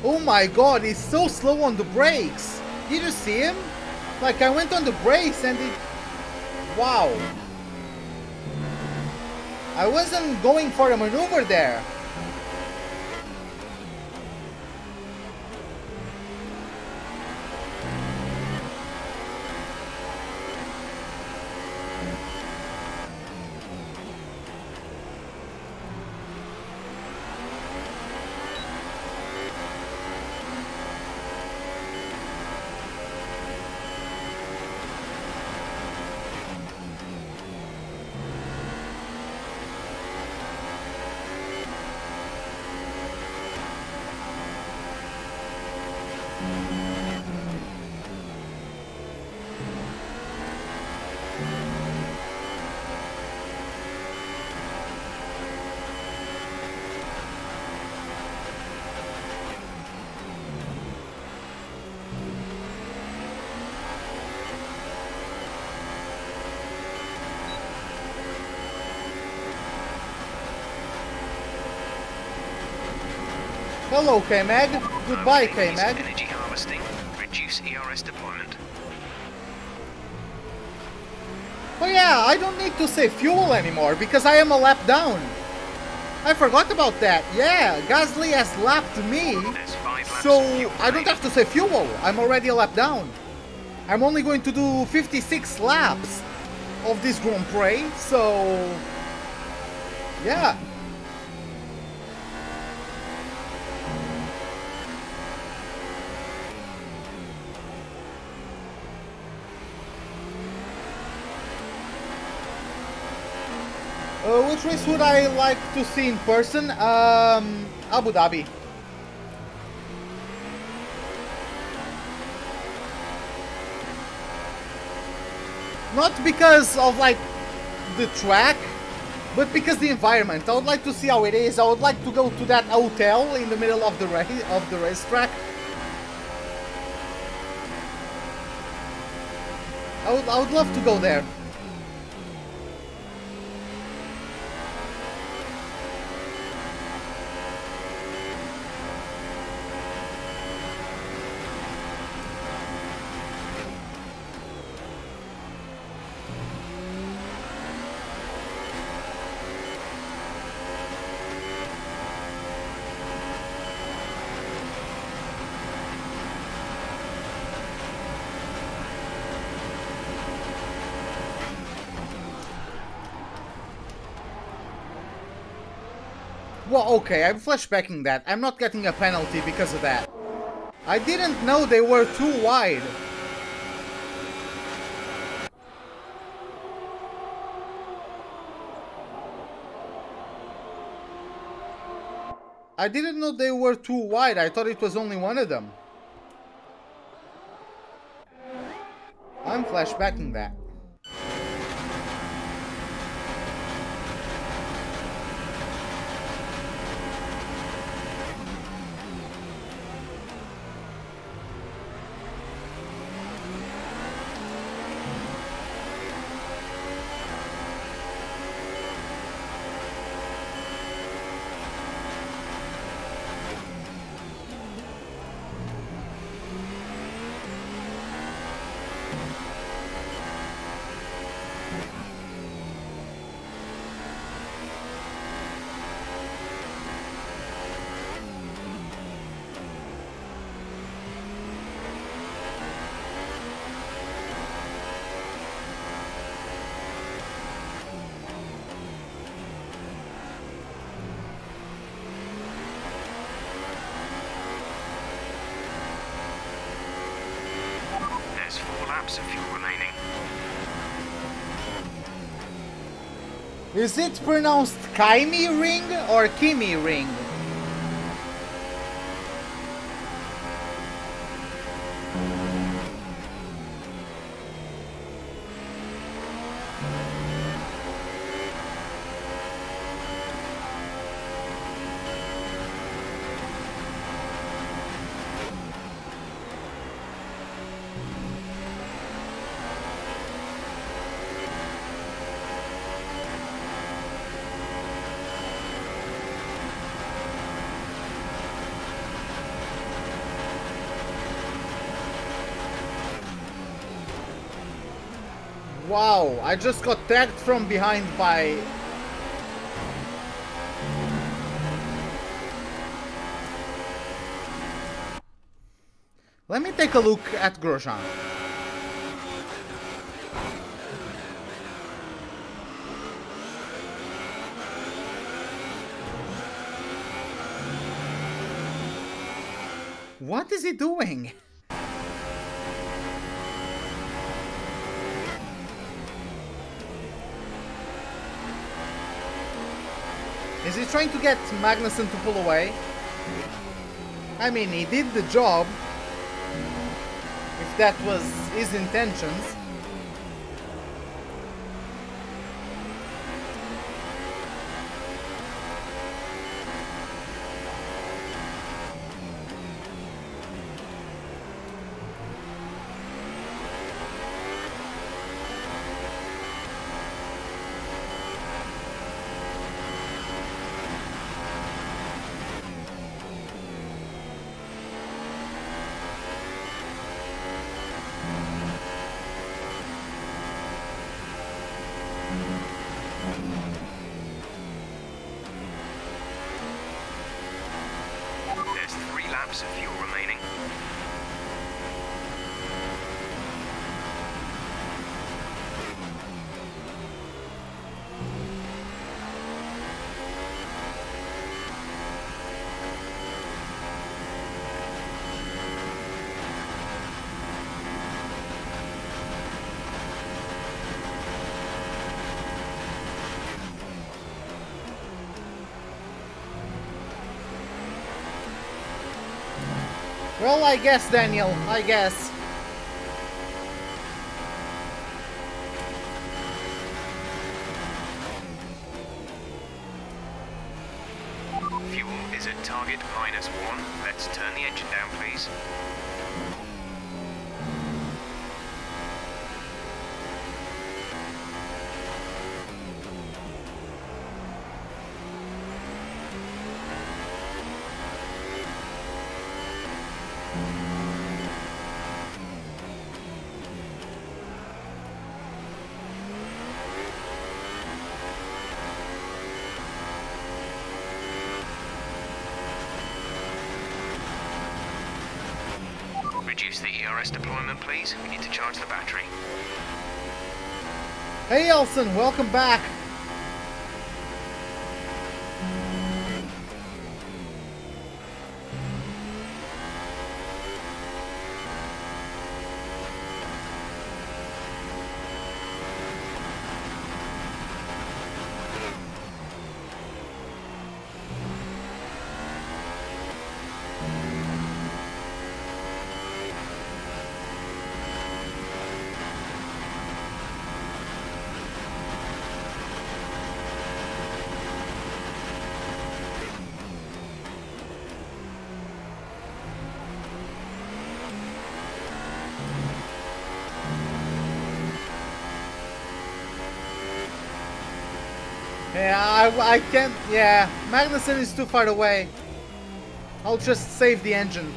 A: Oh my god, he's so slow on the brakes. Did you see him? Like, I went on the brakes and it... Wow. I wasn't going for a maneuver there. Hello, K-Mag. Goodbye, K-Mag.
C: Energy harvesting. Reduce ERS deployment.
A: Oh yeah, I don't need to save fuel anymore because I am a lap down. I forgot about that. Yeah, Gasly has lapped me, so I don't have to save fuel. I'm already a lap down. I'm only going to do 56 laps of this Grand Prix, so yeah. Which race would I like to see in person? Abu Dhabi. Not because of like the track, but because the environment. I would like to see how it is. I would like to go to that hotel in the middle of the racetrack. I would love to go there. Well, okay, I'm flashbacking that. I'm not getting a penalty because of that. I didn't know they were too wide. I didn't know they were too wide. I thought it was only one of them. I'm flashbacking that.
C: Of fuel remaining.
A: Is it pronounced Kimi ring or Kimi ring? Wow, I just got tagged from behind by... Let me take a look at Grosjean. What is he doing? Is he trying to get Magnussen to pull away? I mean, he did the job. If that was his intentions.
C: Of fuel remaining.
A: Well, I guess, Daniel, I guess.
C: Fuel is at target -1. Let's turn the engine down, please. Reduce the ERS deployment, please. We need to charge the battery.
A: Hey, Elson, welcome back. Yeah, I can't... Yeah, Magnussen is too far away. I'll just save the engine.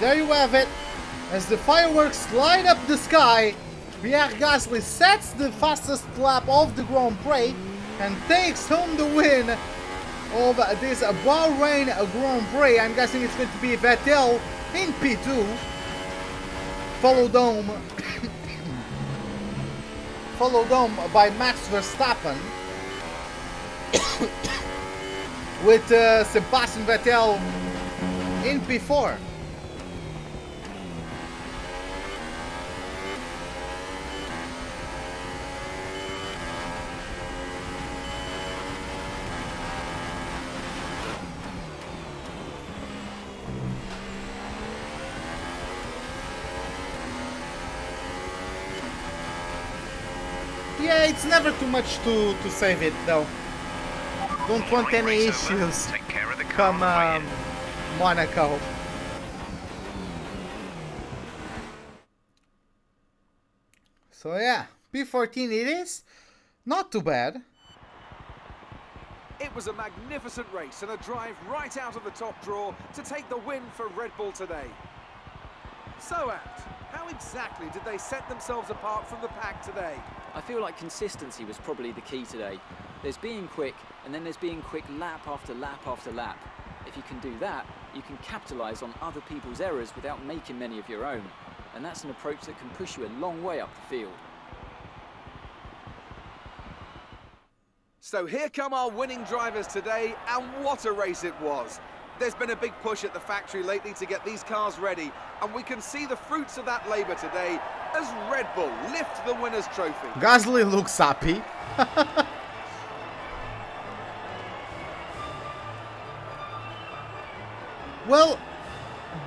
A: There you have it. As the fireworks light up the sky, Pierre Gasly sets the fastest lap of the Grand Prix and takes home the win of this Bahrain Grand Prix. I'm guessing it's going to be Vettel in P2, followed on by Max Verstappen, with Sebastian Vettel in P4. Yeah, it's never too much to save it though. Don't want any issues come Monaco. So yeah, P14 it is. Not too bad.
B: It was a magnificent race and a drive right out of the top draw to take the win for Red Bull today. So, Ant, how exactly did they set themselves apart from the pack today?
F: I feel like consistency was probably the key today. There's being quick, and then there's being quick lap after lap after lap. If you can do that, you can capitalise on other people's errors without making many of your own. And that's an approach that can push you a long way up the field.
B: So here come our winning drivers today, and what a race it was. There's been a big push at the factory lately to get these cars ready, and we can see the fruits of that labour today as Red Bull lift the winner's trophy.
A: Gasly looks happy. Well,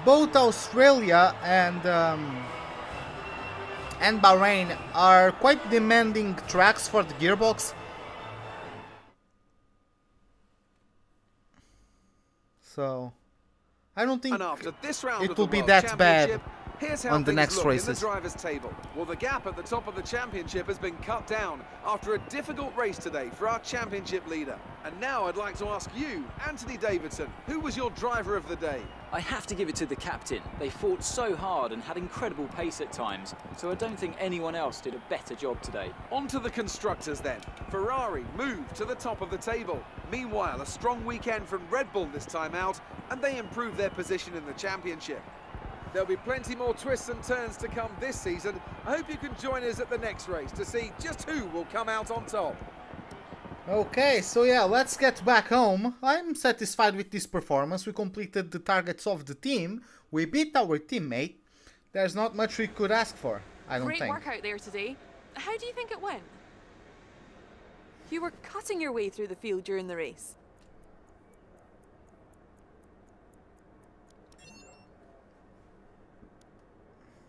A: both Australia and Bahrain are quite demanding tracks for the gearbox. So I don't think
B: and after this round
A: it
B: of
A: will
B: the
A: be
B: World
A: that bad
B: Championship, here's how
A: on the
B: things
A: next
B: look
A: races.
B: in the drivers' table. Well, the gap at the top of the championship has been cut down after a difficult race today for our championship leader. And now I'd like to ask you, Anthony Davidson, who was your driver of the day?
F: I have to give it to the captain. They fought so hard and had incredible pace at times, so I don't think anyone else did a better job today.
B: On to the constructors then. Ferrari moved to the top of the table. Meanwhile, a strong weekend from Red Bull this time out, and they improved their position in the championship. There'll be plenty more twists and turns to come this season. I hope you can join us at the next race to see just who will come out on top.
A: Okay, so yeah, let's get back home. I'm satisfied with this performance. We completed the targets of the team. We beat our teammate. There's not much we could ask for, I don't think.
G: Great work out there today. How do you think it went? You were cutting your way through the field during the race.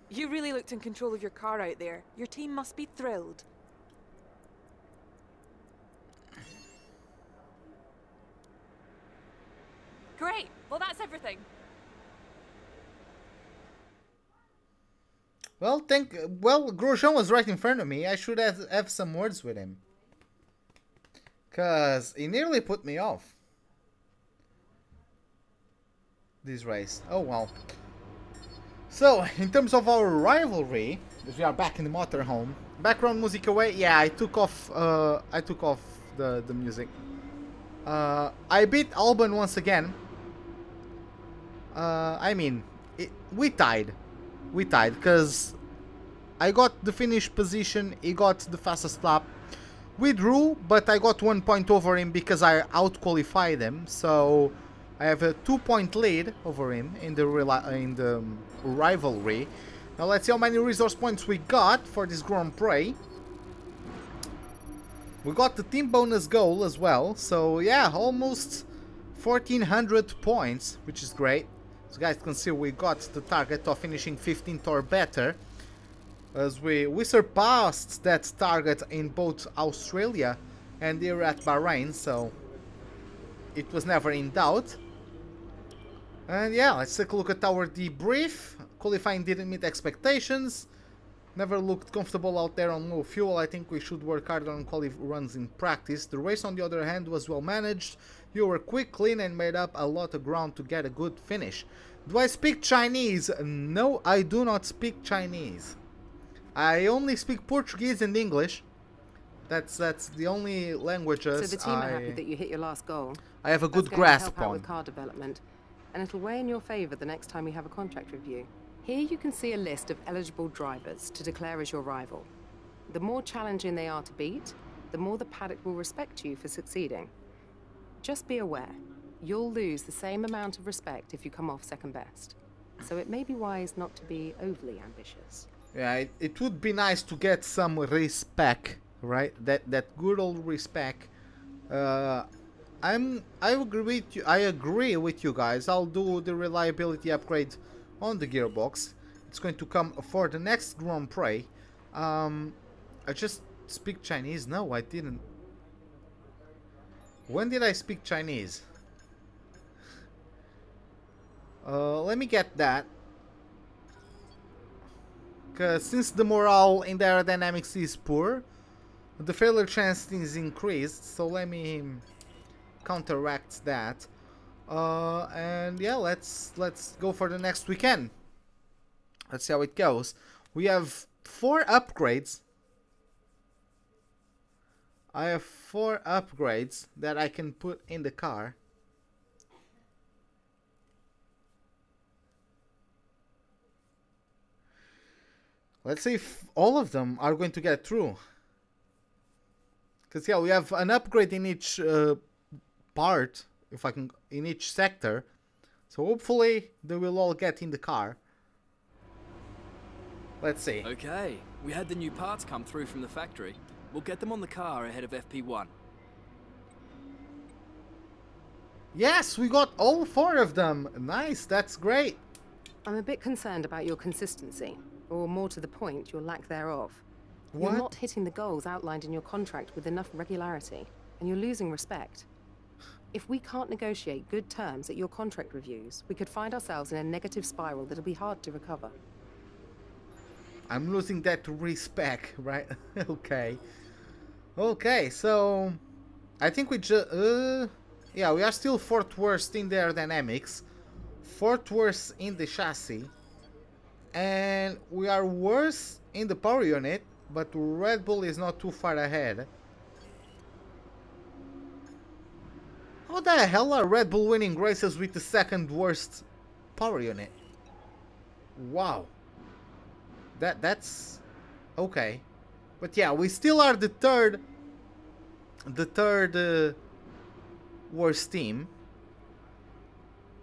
G: You really looked in control of your car out there. Your team must be thrilled. Great. Well, that's everything.
A: Well, Grosjean was right in front of me. I should have some words with him. Because he nearly put me off. This race. Oh, well. So, in terms of our rivalry, as we are back in the motorhome. Background music away. Yeah, I took off the music. I beat Albon once again. I mean, we tied. We tied because I got the finish position, he got the fastest lap. We drew, but I got 1 point over him because I out-qualified him. So I have a 2-point lead over him in the rivalry. Now let's see how many resource points we got for this Grand Prix. We got the team bonus goal as well. So yeah, almost 1400 points, which is great. As you guys can see, we got the target of finishing 15th or better, as we surpassed that target in both Australia and here at Bahrain, so it was never in doubt. And yeah, let's take a look at our debrief. Qualifying didn't meet expectations. Never looked comfortable out there on low fuel. I think we should work harder on quality runs in practice. The race, on the other hand, was well managed. You were quick, clean, and made up a lot of ground to get a good finish. Do I speak Chinese? No, I do not speak Chinese. I only speak Portuguese and English. That's the only languages.
H: So the team are happy that you hit your last goal.
A: I have a good
H: That's
A: grasp
H: going to help out
A: on.
H: with car development, and it'll weigh in your favour the next time we have a contract review. Here you can see a list of eligible drivers to declare as your rival. The more challenging they are to beat, the more the paddock will respect you for succeeding. Just be aware, you'll lose the same amount of respect if you come off second best. So it may be wise not to be overly ambitious.
A: Yeah, it would be nice to get some respect, right? That good old respect. I agree with you guys. I'll do the reliability upgrade on the gearbox. It's going to come for the next Grand Prix. I just speak Chinese? No, I didn't. When did I speak Chinese? Let me get that. Because since the morale in the aerodynamics is poor, the failure chance is increased. So let me counteract that. And yeah, let's go for the next weekend. Let's see how it goes. We have 4 upgrades. I have 4 upgrades that I can put in the car. Let's see if all of them are going to get through. Because yeah, we have an upgrade in each part, if I can, in each sector. So hopefully they will all get in the car. Let's see.
I: Okay, we had the new parts come through from the factory. We'll get them on the car ahead of FP1.
A: Yes, we got all 4 of them. Nice, that's great.
H: I'm a bit concerned about your consistency, or more to the point, your lack thereof.
A: What?
H: You're not hitting the goals outlined in your contract with enough regularity, and you're losing respect. If we can't negotiate good terms at your contract reviews, we could find ourselves in a negative spiral that'll be hard to recover.
A: I'm losing that respect, right? Okay. Okay, so I think we just yeah, we are still 4th worst in the aerodynamics, 4th worst in the chassis, and we are worse in the power unit, but Red Bull is not too far ahead. How the hell are Red Bull winning races with the 2nd worst power unit? Wow. That's okay. But yeah, we still are the third worst team.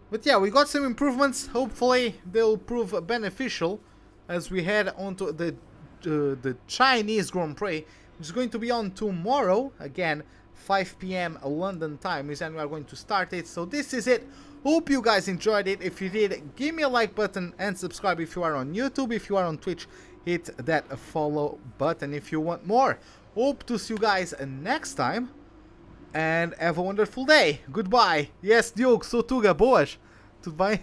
A: But yeah, we got some improvements. Hopefully they'll prove beneficial as we head onto the Chinese Grand Prix, which is going to be on tomorrow. Again, 5 PM London time is when we are going to start it. So this is it. Hope you guys enjoyed it. If you did, give me a like button and subscribe if you are on YouTube. If you are on Twitch, hit that follow button if you want more. Hope to see you guys next time. And have a wonderful day. Goodbye. Yes, Diogo, sou Tuga. Boas. Tudo bem?